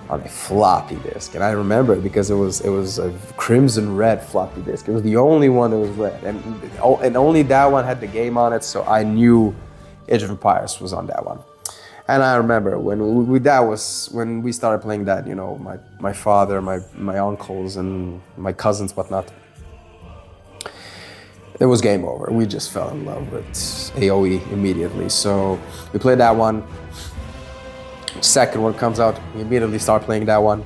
on a floppy disk, and I remember it because it was a crimson red floppy disk. It was the only one that was red, and only that one had the game on it, so I knew Age of Empires was on that one. And I remember when we started playing that, you know, my father, my uncles, and my cousins, whatnot. It was game over. We just fell in love with AoE immediately. So we played that one. Second one comes out, we immediately start playing that one.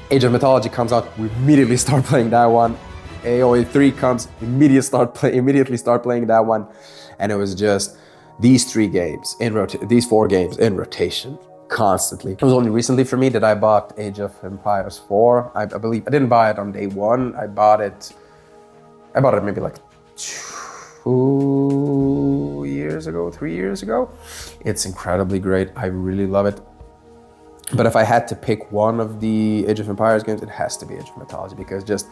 Age of Mythology comes out, we immediately start playing that one. AoE 3 comes, immediately start playing that one. And it was just these 4 games in rotation, constantly. It was only recently for me that I bought Age of Empires 4. I believe I didn't buy it on day one. I bought it maybe like 2 years ago, 3 years ago. It's incredibly great. I really love it. But if I had to pick one of the Age of Empires games, it has to be Age of Mythology, because just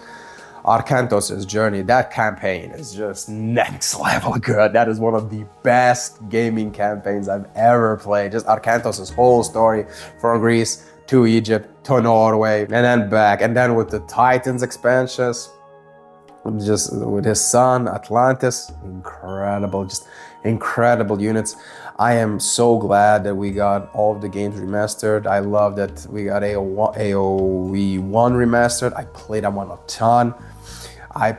Arkantos' journey, that campaign is just next level good. That is one of the best gaming campaigns I've ever played. Just Arkantos' whole story from Greece to Egypt to Norway and then back. And then with the Titans expansions, just with his son, Atlantis, incredible, just incredible units. I am so glad that we got all of the games remastered. I love that we got AoE 1 remastered. I played that one a ton. I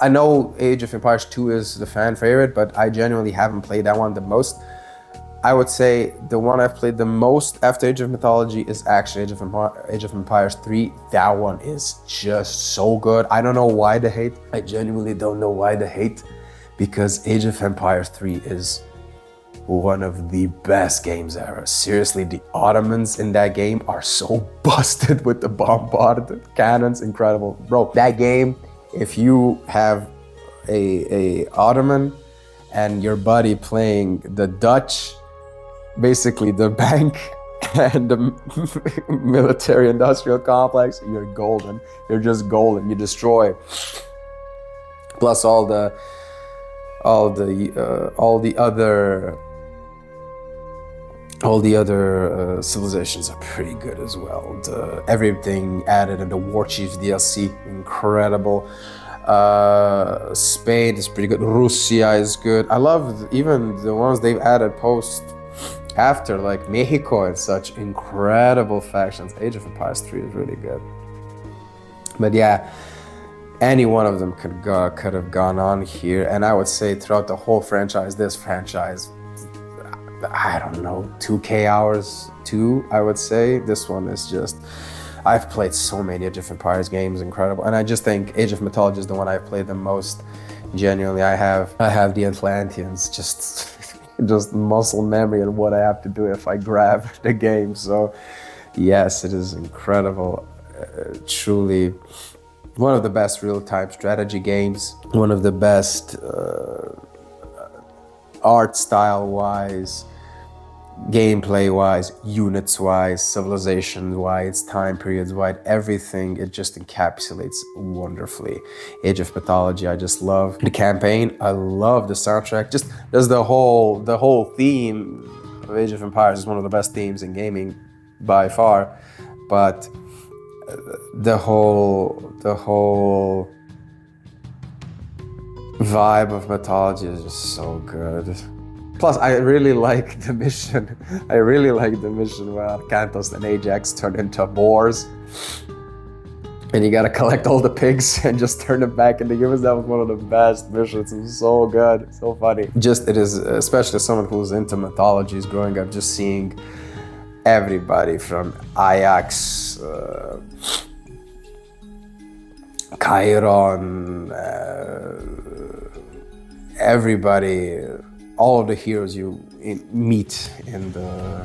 know Age of Empires 2 is the fan favorite, but I genuinely haven't played that one the most. I would say the one I've played the most after Age of Mythology is actually Age of Empires 3. That one is just so good. I don't know why the hate. I genuinely don't know why the hate, because Age of Empires 3 is one of the best games ever. Seriously, the Ottomans in that game are so busted with the bombarded cannons. Incredible. Bro, that game, if you have a Ottoman and your buddy playing the Dutch, basically the bank and the military industrial complex, you're golden. You're just golden. You destroy. Plus all the other civilizations are pretty good as well. Everything added in the War Chiefs DLC, incredible. Spain is pretty good. Russia is good. I love even the ones they've added after, like Mexico and such. Incredible factions. Age of Empires 3 is really good. But yeah, any one of them could have gone on here. And I would say throughout the whole franchise, this franchise, I don't know, 2K hours too, I would say. This one is just, I've played so many Age of Empires games, incredible. And I just think Age of Mythology is the one I've played the most. Genuinely, I have the Atlanteans, just muscle memory and what I have to do if I grab the game. So yes, it is incredible. Truly one of the best real-time strategy games, one of the best art style-wise, gameplay-wise, units-wise, civilization-wise, time periods-wise, everything, it just encapsulates wonderfully. Age of Mythology, I just love the campaign. I love the soundtrack. Just the whole theme of Age of Empires is one of the best themes in gaming by far. But the whole vibe of mythology is just so good. Plus, I really like the mission. I really like the mission where Arkantos and Ajax turn into boars. And you gotta collect all the pigs and just turn them back into humans. That was one of the best missions. It was so good, so funny. It is, especially as someone who's into mythologies growing up, just seeing everybody from Ajax, Chiron, everybody, all of the heroes you meet in the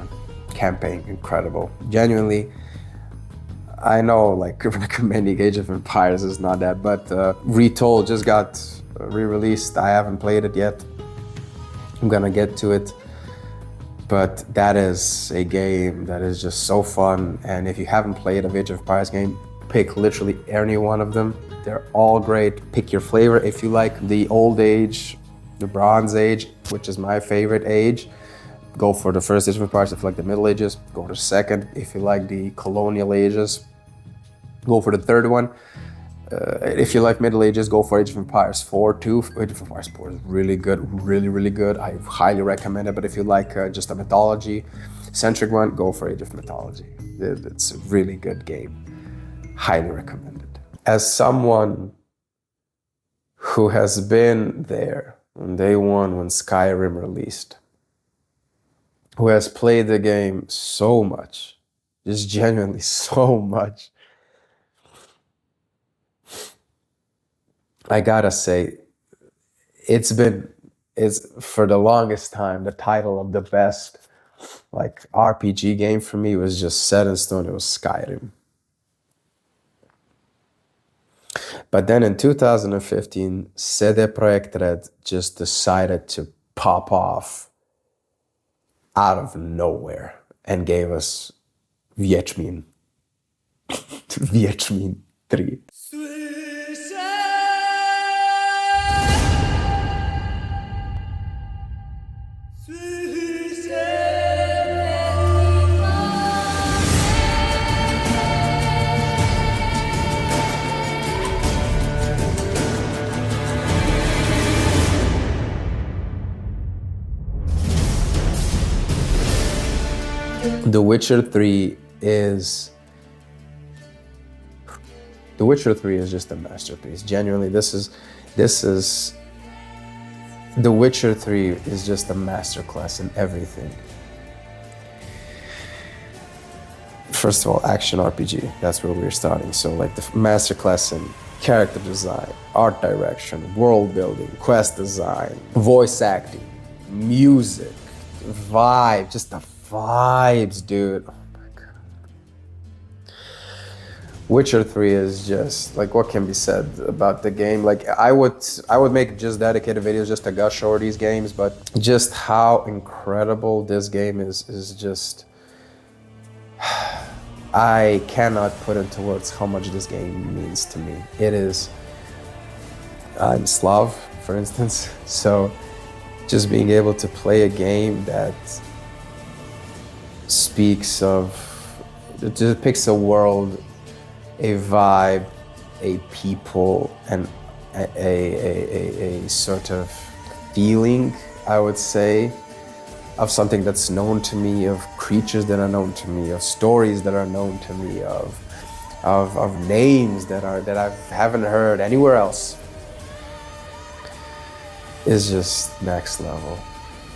campaign, incredible. Genuinely, I know like recommending Age of Empires is not that, but Retold just got re-released. I haven't played it yet. I'm gonna get to it. But that is a game that is just so fun. And if you haven't played a Age of Empires game, pick literally any one of them. They're all great. Pick your flavor. If you like the old age, the Bronze Age, which is my favorite age, go for the first Age of Empires. If you like the Middle Ages, go to the second. If you like the colonial ages, go for the third one. If you like Middle Ages, go for Age of Empires 4 too. Age of Empires 4 is really good, really good. I highly recommend it. But if you like just a mythology-centric one, go for Age of Mythology. It's a really good game. Highly recommended. As someone who has been there on day one when Skyrim released, who has played the game so much, just genuinely so much, I gotta say, it's for the longest time the title of the best like RPG game for me was just set in stone. It was Skyrim. But then in 2015, CD Projekt Red just decided to pop off out of nowhere and gave us Wiedźmin. Wiedźmin 3. The Witcher 3 is just a masterpiece. Genuinely, this is The Witcher 3 is just a masterclass in everything. First of all, action RPG, that's where we're starting. So like the masterclass in character design, art direction, world building, quest design, voice acting, music, vibe, just the vibes, dude. Oh my god. Witcher 3 is just like, what can be said about the game? Like I would make just dedicated videos just to gush over these games, but just how incredible this game is just, I cannot put into words how much this game means to me. It is, I'm Slav, for instance, so just being able to play a game that speaks of, it depicts a world, a vibe, a people, and a sort of feeling, I would say, of something that's known to me, of creatures that are known to me, of stories that are known to me, of names that I haven't heard anywhere else, is just next level.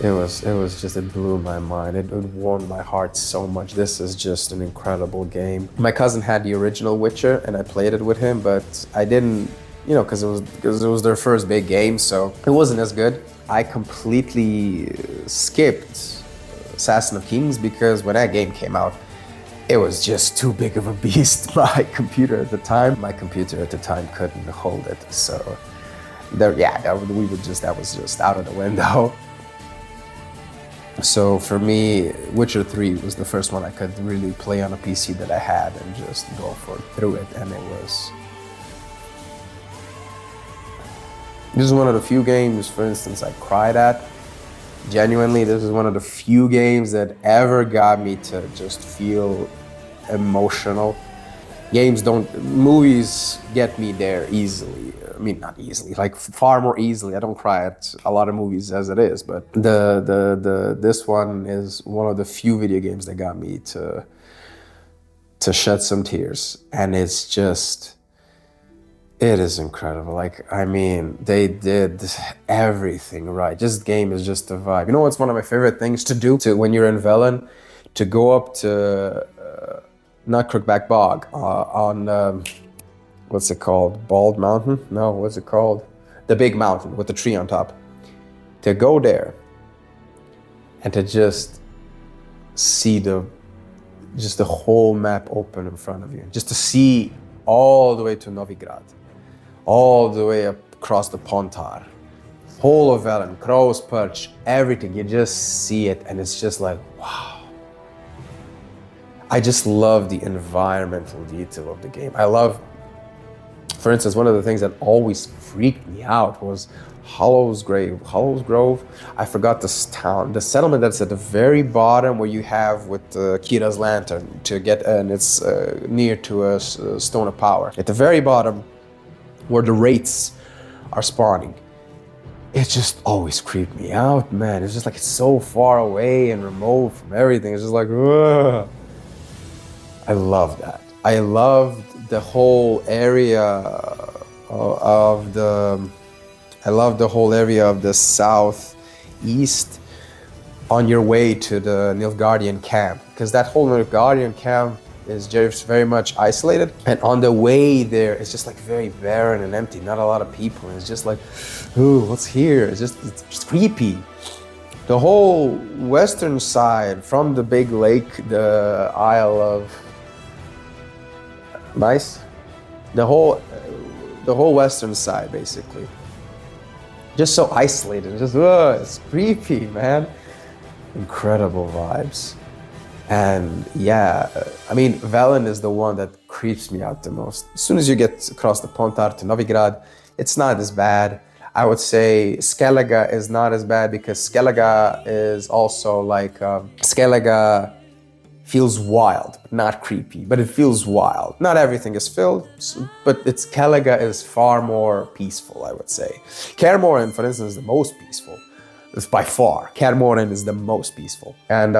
It was just, it blew my mind. It warmed my heart so much. This is just an incredible game. My cousin had the original Witcher and I played it with him, but I didn't, you know, because it was their first big game, so it wasn't as good. I completely skipped Assassin of Kings because when that game came out, it was just too big of a beast. My computer at the time couldn't hold it. So that was just out of the window. So for me, Witcher 3 was the first one I could really play on a PC that I had and just go through it, and this is one of the few games, for instance, I cried at. Genuinely, this is one of the few games that ever got me to just feel emotional. Movies get me there easily. I mean, not easily, like far more easily. I don't cry at a lot of movies as it is, but this one is one of the few video games that got me to shed some tears. And it's just, it is incredible. Like, I mean, they did everything right. This game is just a vibe. You know what's one of my favorite things to do when you're in Velen? To go up to, not Crookback Bog, on, what's it called? Bald Mountain? No, what's it called? The big mountain with the tree on top. To go there and to just see the whole map open in front of you. Just to see all the way to Novigrad, all the way across the Pontar, whole of Velen, Crow's Perch, everything. You just see it and it's just like, wow. I just love the environmental detail of the game. I love, for instance, one of the things that always freaked me out was Hollow's Grove. I forgot this town, the settlement that's at the very bottom where you have with Kira's lantern to get, and it's near to a Stone of Power. At the very bottom, where the wraiths are spawning. It just always creeped me out, man. It's just like it's so far away and remote from everything. It's just like, ugh. I love that. I loved the whole area of the southeast on your way to the Nilfgaardian camp, because that whole Nilfgaardian camp is just very much isolated, and on the way there it's just like very barren and empty, not a lot of people, and it's just like, ooh, what's here? It's just creepy. The whole western side, from the big lake, the Isle of Nice, the whole western side, basically, just so isolated. Just it's creepy, man. Incredible vibes. And yeah, I mean, Velen is the one that creeps me out the most. As soon as you get across the Pontar to Novigrad, it's not as bad. I would say Skellige is not as bad because Skellige is also like, Skellige feels wild, but not creepy, but it feels wild. Not everything is filled, but Skellige is far more peaceful, I would say. Kermoren, for instance, is the most peaceful. It's by far. Kermoren is the most peaceful. And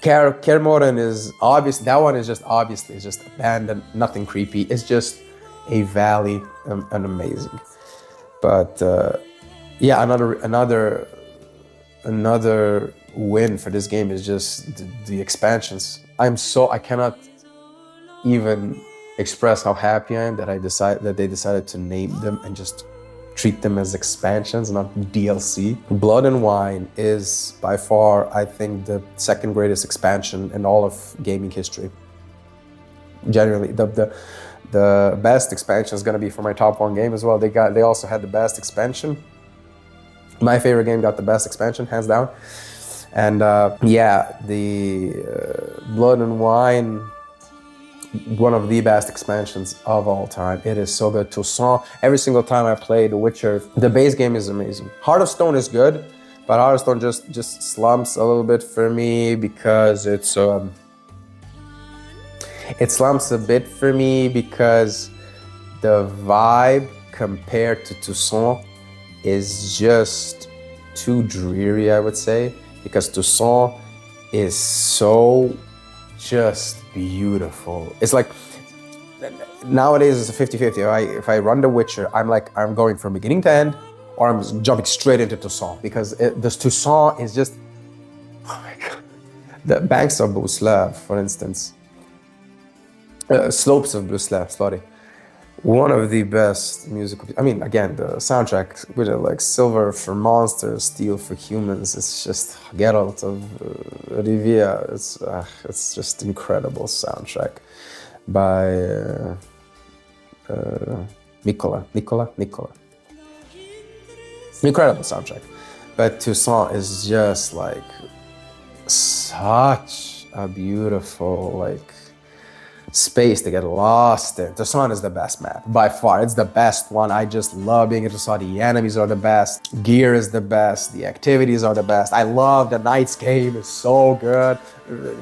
Kermoren is obvious. That one is just obviously, it's just abandoned, nothing creepy. It's just a valley and amazing. But yeah, another win for this game is just the expansions. I cannot even express how happy I am that they decided to name them and just treat them as expansions, not DLC. Blood and Wine is by far, I think, the second greatest expansion in all of gaming history. Generally, the best expansion is going to be for my top one game as well. They also had the best expansion. My favorite game got the best expansion, hands down. And yeah, the Blood and Wine, one of the best expansions of all time. It is so good. Toussaint, every single time I play The Witcher, the base game is amazing. Heart of Stone is good, but Heart of Stone just slumps a little bit for me because it slumps a bit for me because the vibe compared to Toussaint is just too dreary, I would say, because Toussaint is so just beautiful. It's like, nowadays it's a 50-50. If I run The Witcher, I'm going from beginning to end, or I'm jumping straight into Toussaint, because this Toussaint is just, oh my God. The Banks of Buslav, for instance, Slopes of Buslav, sorry. One of the best musical, I mean, again, the soundtrack with it, like Silver for Monsters, Steel for Humans, it's just Geralt of Rivia. It's just incredible soundtrack by Nicola. Incredible soundtrack. But Toussaint is just like such a beautiful, like, space to get lost in. Toussaint is the best map, by far. It's the best one. I just love being in Toussaint. The enemies are the best. Gear is the best. The activities are the best. I love the Knights game. It's so good.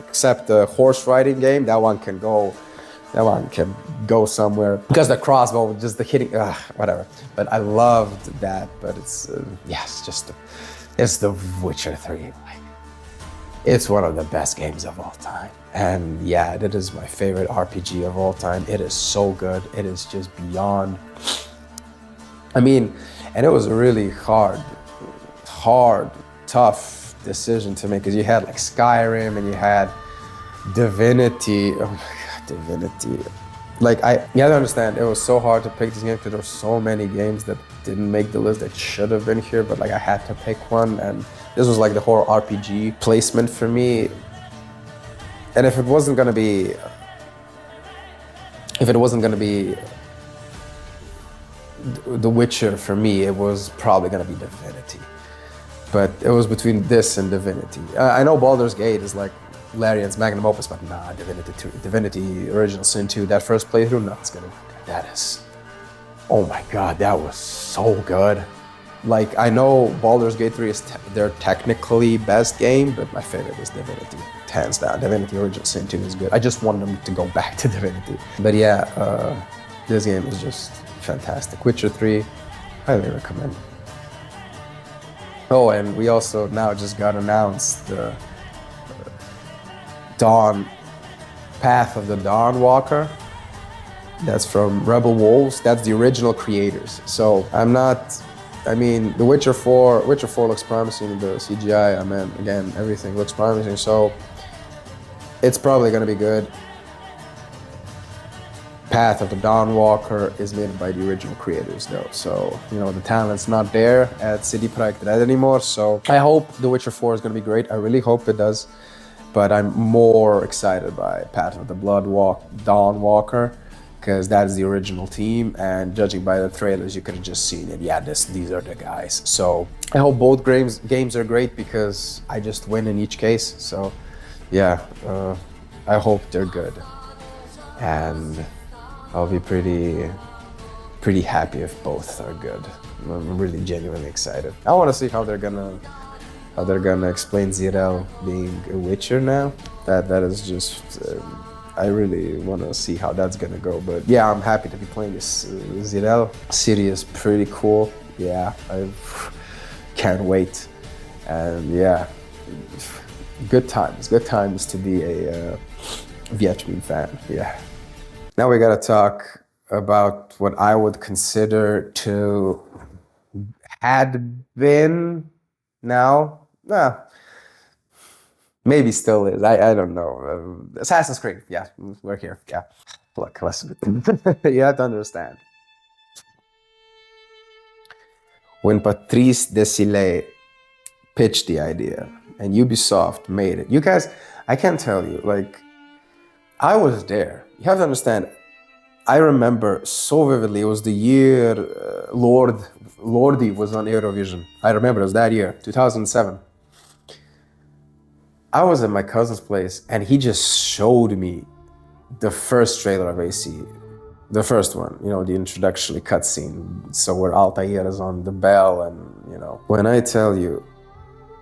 Except the horse riding game. That one can go somewhere. Because the crossbow, just the hitting, whatever. But I loved that. But it's, yes, it's The Witcher 3. It's one of the best games of all time. And yeah, that is my favorite RPG of all time. It is so good. It is just beyond. I mean, and it was a really hard, tough decision to make, because you had like Skyrim and you had Divinity. Oh my God, Divinity. Like, you have to understand, it was so hard to pick this game because there were so many games that didn't make the list that should have been here, but like I had to pick one, and this was like the whole RPG placement for me. And if it wasn't gonna be The Witcher for me, it was probably gonna be Divinity. But it was between this and Divinity. I know Baldur's Gate is like Larian's magnum opus, but nah, Divinity Original Sin 2, that first playthrough, no, it's gonna, that is, oh my God, that was so good. Like, I know Baldur's Gate 3 is their technically best game, but my favorite is Divinity, hands down. Divinity Original Sin 2 is good. I just want them to go back to Divinity. But yeah, this game is just fantastic. Witcher 3, highly recommend. Oh, and we also now just got announced the Path of the Dawnwalker. That's from Rebel Wolves. That's the original creators. So I mean, The Witcher 4 looks promising. The CGI, I mean, again, everything looks promising. So it's probably gonna be good. Path of the Dawn Walker is made by the original creators though. So, you know, the talent's not there at CD Projekt Red anymore. So I hope The Witcher 4 is gonna be great. I really hope it does. But I'm more excited by Path of the Dawn Walker, because that is the original team, and judging by the trailers, you could have just seen it. Yeah, these are the guys. So I hope both games are great, because I just win in each case. So yeah, I hope they're good, and I'll be pretty happy if both are good. I'm really genuinely excited. I want to see how they're gonna explain Zirel being a Witcher now. That is just. I really want to see how that's gonna go, but yeah, I'm happy to be playing this Zirel. City is pretty cool. Yeah, I can't wait, and yeah, good times to be a Vietnam fan. Yeah. Now we gotta talk about what I would consider to had been now. Maybe still is. I don't know. Assassin's Creed. Yeah, we're here. Yeah. Look, listen. You have to understand. When Patrice Desilets pitched the idea and Ubisoft made it, you guys, I can't tell you, like, I was there. You have to understand. I remember so vividly. It was the year Lordi was on Eurovision. I remember it was that year, 2007. I was at my cousin's place and he just showed me the first trailer of AC, the first one, you know, the introductory cutscene. So where Altair is on the bell, and you know, when I tell you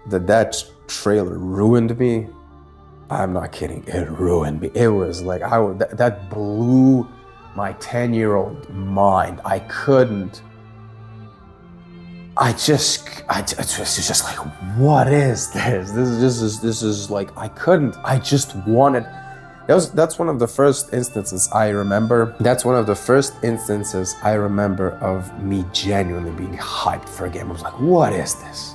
that trailer ruined me, I'm not kidding. It ruined me. It was like that blew my 10-year-old mind. I couldn't. It was just like, what is this? This is like, I couldn't. I just wanted. That's one of the first instances I remember. That's one of the first instances I remember of me genuinely being hyped for a game. I was like, what is this?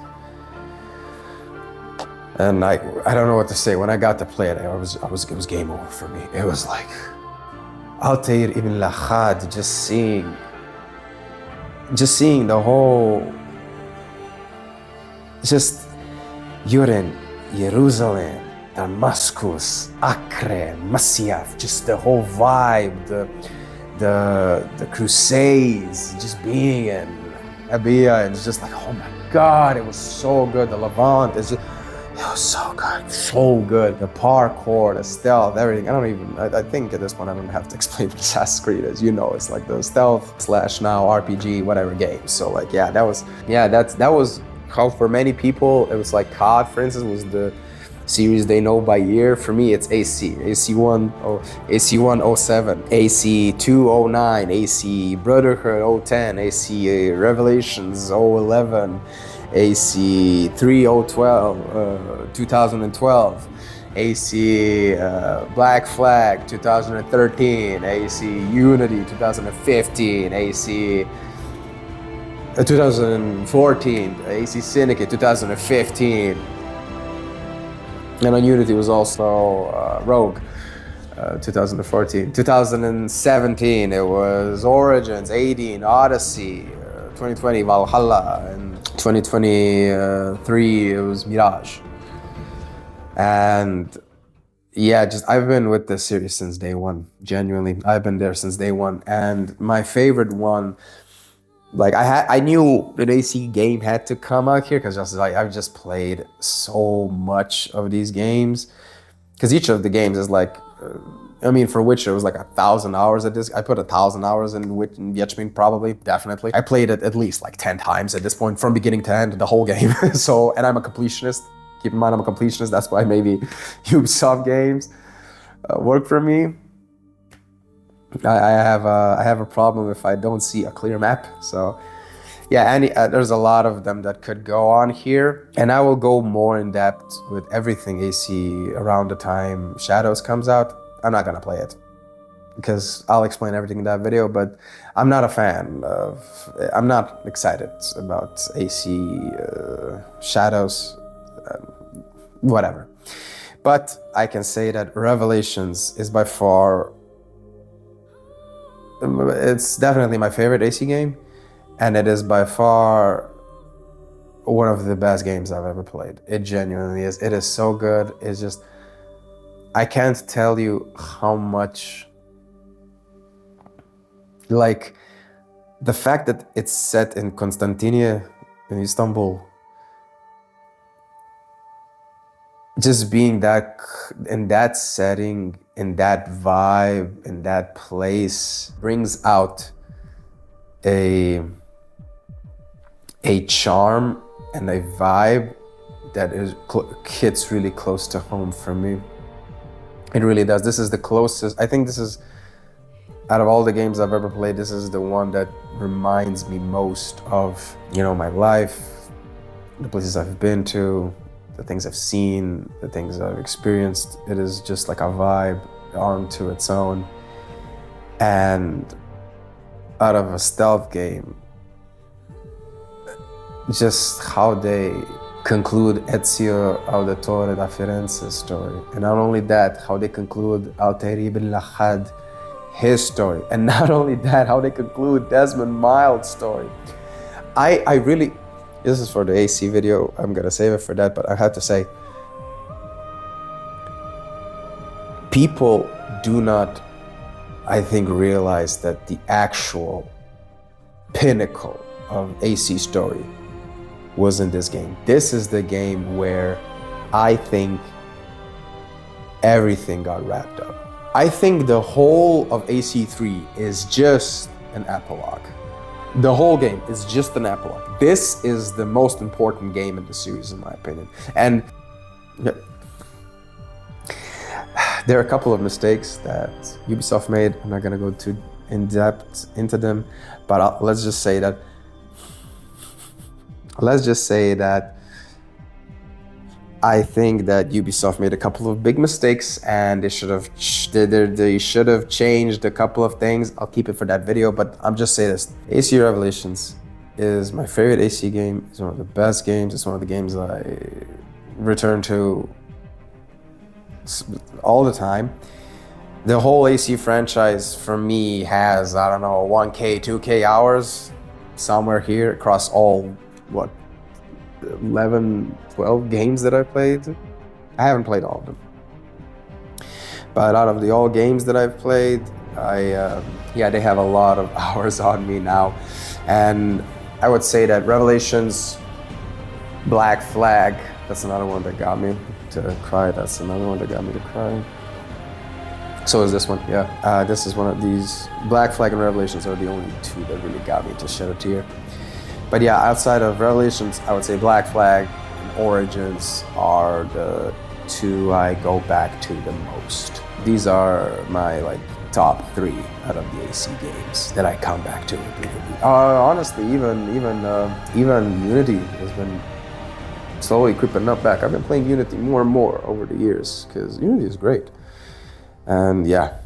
And I don't know what to say. When I got to play it, it was game over for me. It was like Altair ibn Lahad, just seeing the whole. Just you're in Jerusalem, Damascus, Acre, Masyaf, just the whole vibe, the Crusades, just being in Abia, and it's just like, oh my God, it was so good. The Levant, it was so good. The parkour, the stealth, everything. I think at this point I don't have to explain what Assassin's Creed is. You know, it's like the stealth / now RPG, whatever game. So like, yeah, that was how for many people it was like COD, for instance, was the series they know by year. For me, it's AC1 07, AC2 09, AC Brotherhood 010, AC Revelations 011, AC3 012, 2012, AC Black Flag 2013, AC Unity 2015, AC 2014, AC Syndicate 2015, and on Unity was also Rogue 2014. 2017 it was Origins, 18, Odyssey, 2020 Valhalla, and 2023 it was Mirage. And yeah, I've been with this series since day one. Genuinely, I've been there since day one. And my favorite one, like I knew an AC game had to come out here, because I've just played so much of these games. Because each of the games is like, for Witcher it was like 1,000 hours at this. I put 1,000 hours in Vietnam, probably, definitely. I played it at least like 10 times at this point, from beginning to end, the whole game. So, and I'm a completionist. Keep in mind I'm a completionist. That's why maybe Ubisoft games work for me. I have a problem if I don't see a clear map. So yeah, there's a lot of them that could go on here, and I will go more in depth with everything AC around the time Shadows comes out. I'm not gonna play it because I'll explain everything in that video, but I'm not a fan of. I'm not excited about AC Shadows, whatever. But I can say that Revelations is by far It's definitely my favorite AC game, and it is by far one of the best games I've ever played. It genuinely is. It is so good. It's just, I can't tell you how much, like, the fact that it's set in Constantinople, in Istanbul, just being that in that setting, in that vibe, in that place, brings out a charm and a vibe that hits really close to home for me. It really does. This is the closest, I think this is, out of all the games I've ever played, this is the one that reminds me most of, my life, the places I've been to, the things I've seen, the things I've experienced. It is just like a vibe onto its own. And out of a stealth game, just how they conclude Ezio Auditore da Firenze's story. And not only that, how they conclude Altair ibn Lahad, his story. And not only that, how they conclude Desmond Miles' story. I really, this is for the AC video, I'm gonna save it for that, but I have to say, people do not, I think, realize that the actual pinnacle of AC story was in this game. This is the game where I think everything got wrapped up. I think the whole of AC3 is just an epilogue. The whole game is just an epilogue. This is the most important game in the series, in my opinion. And there are a couple of mistakes that Ubisoft made. I'm not gonna go too in depth into them, but let's just say that I think that Ubisoft made a couple of big mistakes, and they should have changed a couple of things. I'll keep it for that video, but I'm just saying this. AC Revelations is my favorite AC game. It's one of the best games. It's one of the games that I return to all the time. The whole AC franchise for me has, I don't know, 1K, 2K hours somewhere here across all, 11, 12 games that I played. I haven't played all of them. But out of the all games that I've played, they have a lot of hours on me now. And I would say that Revelations, Black Flag, that's another one that got me to cry. That's another one that got me to cry. So is this one, yeah. This is one of these. Black Flag and Revelations are the only two that really got me to shed a tear. But yeah, outside of Revelations, I would say Black Flag and Origins are the two I go back to the most. These are my top 3 out of the AC games that I come back to repeatedly. Honestly, even Unity has been slowly creeping up back. I've been playing Unity more and more over the years because Unity is great. And yeah,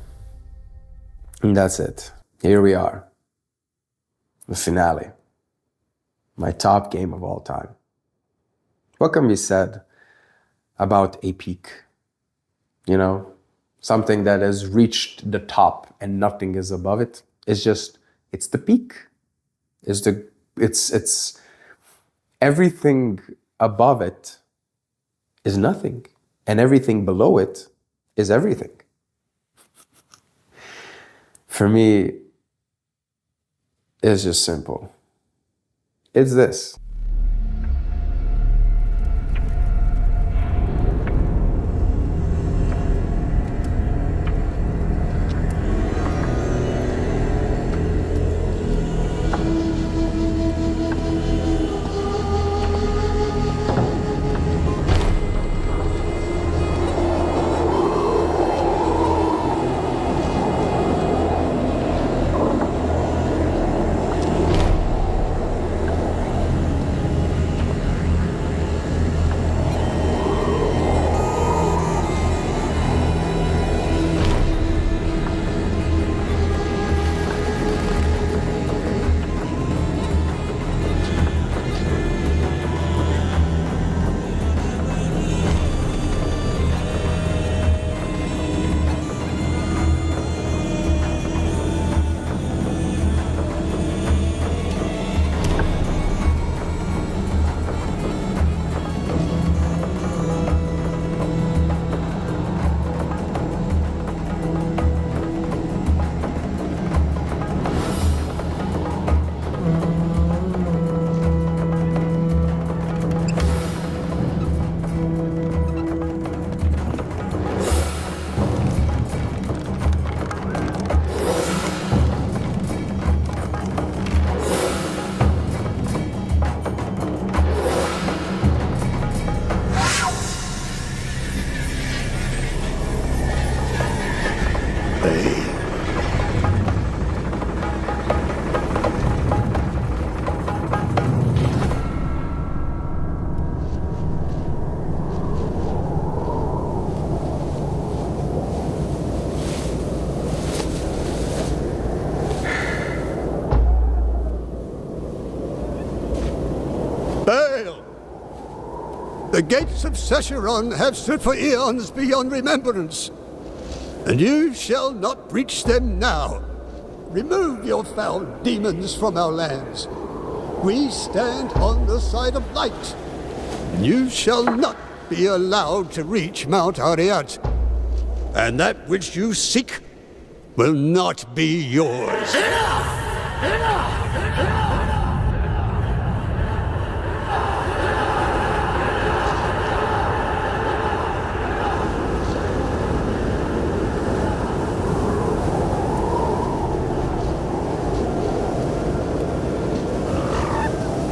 and that's it. Here we are, the finale. My top game of all time. What can be said about a peak? Something that has reached the top and nothing is above it. It's the peak. It's everything above it is nothing, and everything below it is everything. For me, it's just simple. It's this. The gates of Sescheron have stood for eons beyond remembrance, and you shall not breach them now. Remove your foul demons from our lands. We stand on the side of light, and you shall not be allowed to reach Mount Ariat. And that which you seek will not be yours.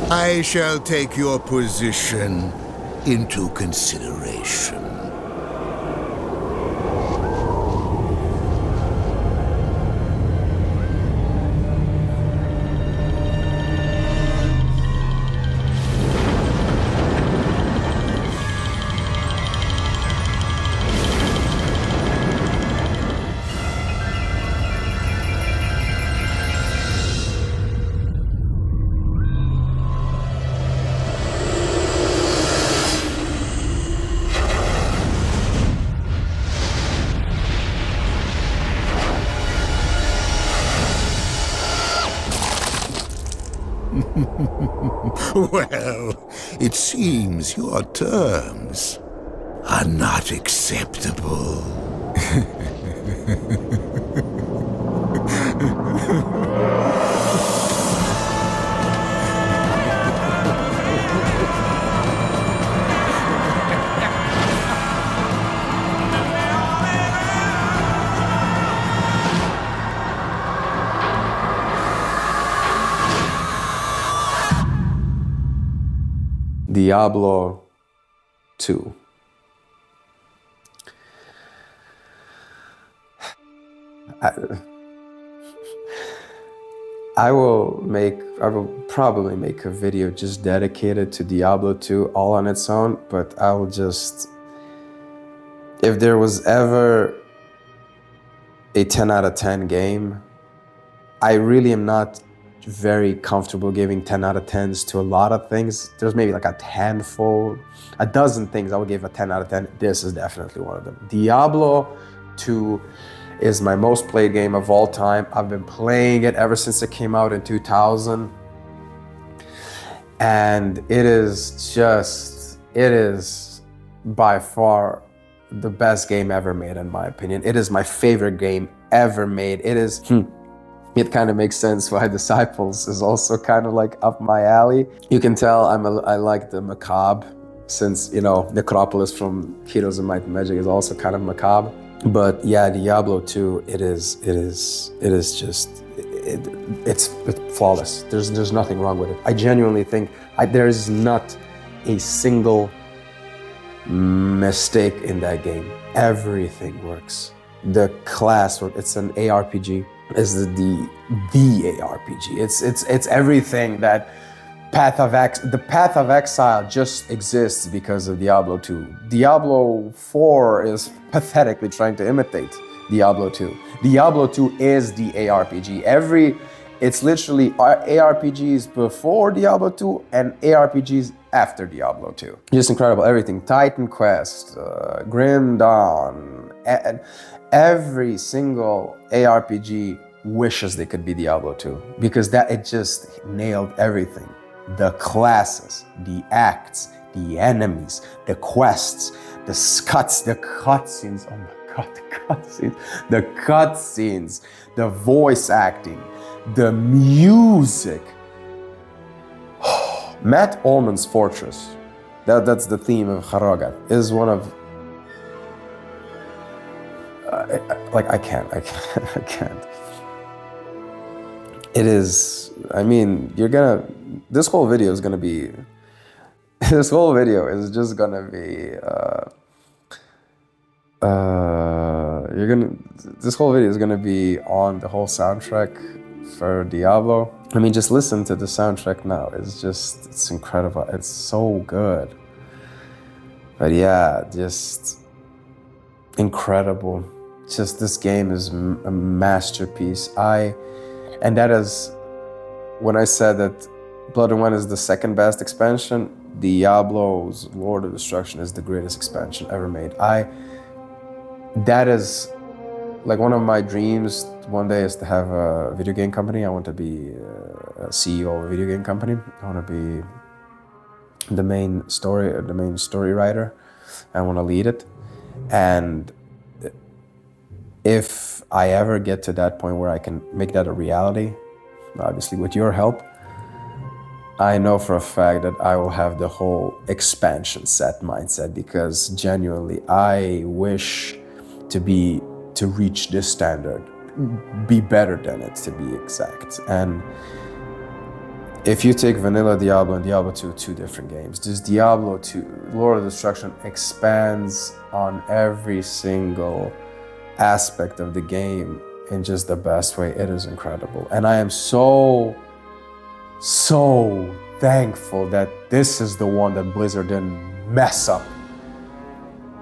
I shall take your position into consideration. Well, it seems your terms are not acceptable. Diablo 2. I will probably make a video just dedicated to Diablo 2 all on its own, but I'll just, if there was ever a 10 out of 10 game, I really am not very comfortable giving 10 out of 10s to a lot of things. There's maybe like a dozen things I would give a 10 out of 10. This is definitely one of them. Diablo 2 is my most played game of all time. I've been playing it ever since it came out in 2000. And it is by far the best game ever made, in my opinion. It is my favorite game ever made. It kind of makes sense why Disciples is also kind of like up my alley. You can tell I like the macabre, since, you know, Necropolis from Heroes of Might and Magic is also kind of macabre. But yeah, Diablo 2, it's flawless. There's nothing wrong with it. I genuinely think there is not a single mistake in that game. Everything works. The class work. It's an ARPG. It's the ARPG. It's everything that the Path of Exile just exists because of Diablo 2. Diablo 4 is pathetically trying to imitate Diablo 2. Diablo 2 is the ARPG. It's literally ARPGs before Diablo 2 and ARPGs after Diablo 2. Just incredible, everything. Titan Quest, Grim Dawn, and every single ARPG wishes they could be Diablo 2, because it just nailed everything. The classes, the acts, the enemies, the quests, the cutscenes, oh my god, the cutscenes, the voice acting, the music. Matt Ullman's Fortress, that's the theme of Harrogat, is one of, I can't. It is, I mean, this whole video is just gonna be, this whole video is gonna be on the whole soundtrack for Diablo. I mean, just listen to the soundtrack now. It's incredible. It's so good. But yeah, just incredible. Just this game is a masterpiece. And that is, when I said that Blood and Wine is the second best expansion, Diablo's Lord of Destruction is the greatest expansion ever made. That is like one of my dreams one day is to have a video game company. I want to be a CEO of a video game company. I want to be the main story writer. I want to lead it. And if I ever get to that point where I can make that a reality, obviously with your help, I know for a fact that I will have the whole expansion set mindset, because genuinely I wish to reach this standard, be better than it, to be exact. And if you take vanilla Diablo and Diablo 2, two different games. This Diablo 2, Lord of Destruction, expands on every single aspect of the game in just the best way. It is incredible. And I am so thankful that this is the one that Blizzard didn't mess up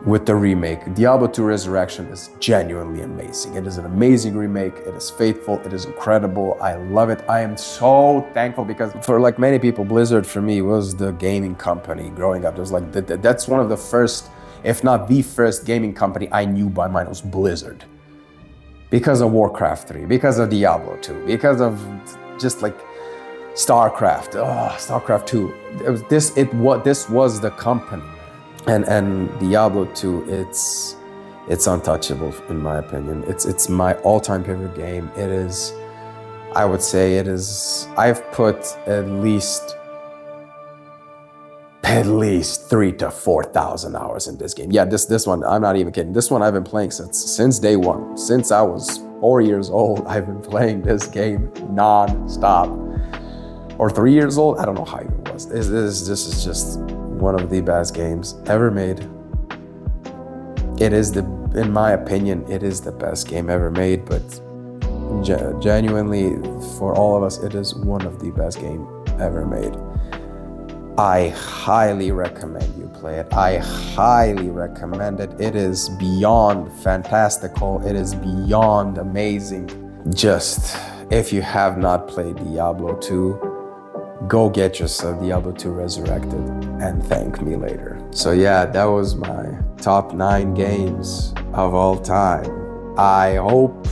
with the remake. Diablo 2 Resurrection is genuinely amazing. It is an amazing remake. It is faithful. It is incredible. I love it. I am so thankful, because for like many people, Blizzard for me was the gaming company growing up. There's like that's one of the first, if not the first gaming company I knew by mind was Blizzard. Because of Warcraft 3, because of Diablo 2, because of just like StarCraft 2. This was the company. And Diablo 2, it's untouchable in my opinion. It's my all-time favorite game. It is, I would say it is, I've put at least 3,000 to 4,000 hours in this game. Yeah, this one, I'm not even kidding. This one I've been playing since day one. Since I was 4 years old, I've been playing this game non-stop. Or 3 years old, I don't know how it was. This is just one of the best games ever made. It is in my opinion, it is the best game ever made, but genuinely, for all of us, it is one of the best games ever made. I highly recommend you play it. I highly recommend it. It is beyond fantastical. It is beyond amazing. Just, if you have not played Diablo 2, go get yourself Diablo 2 Resurrected and thank me later. So yeah, that was my top 9 games of all time. I hope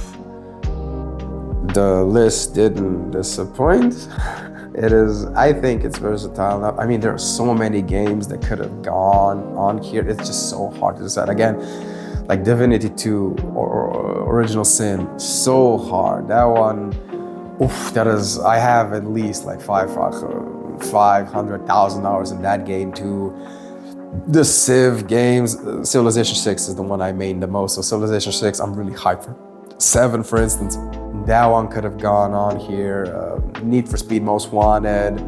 the list didn't disappoint. I think it's versatile enough. I mean, there are so many games that could have gone on here. It's just so hard to decide. Again, like Divinity 2 or Original Sin, so hard. That one, that is, I have at least like 500,000 hours in that game too. The Civ games, Civilization 6 is the one I main the most. So Civilization 6, I'm really hyped for. 7, for instance, that one could have gone on here. Need for Speed Most Wanted.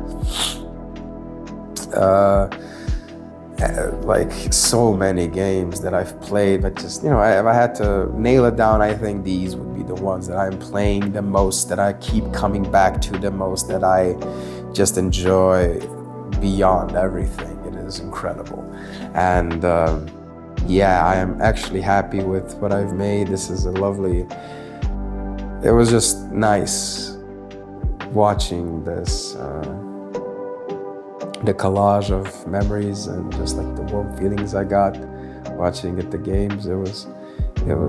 Like so many games that I've played, but just, if I had to nail it down, I think these would be the ones that I'm playing the most, that I keep coming back to the most, that I just enjoy beyond everything. It is incredible. And yeah, I am actually happy with what I've made. This is it was just nice watching this, the collage of memories and just like the warm feelings I got watching at the games. It was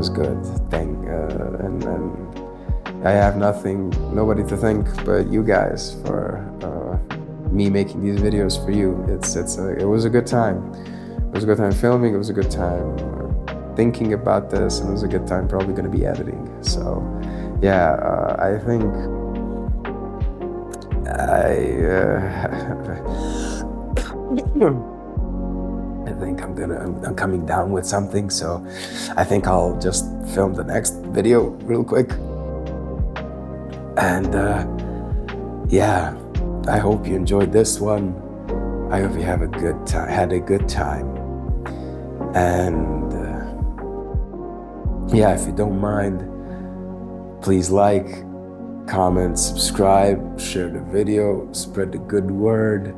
good. And I have nobody to thank but you guys for me making these videos for you. It was a good time. It was a good time filming. It was a good time thinking about this, and it was a good time probably going to be editing. So yeah, I think I'm coming down with something, so I think I'll just film the next video real quick. And yeah, I hope you enjoyed this one. I hope you had a good time. And yeah, if you don't mind, please like, comment, subscribe, share the video, spread the good word.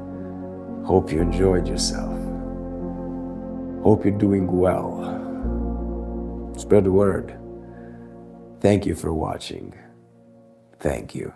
Hope you enjoyed yourself. Hope you're doing well. Spread the word. Thank you for watching. Thank you.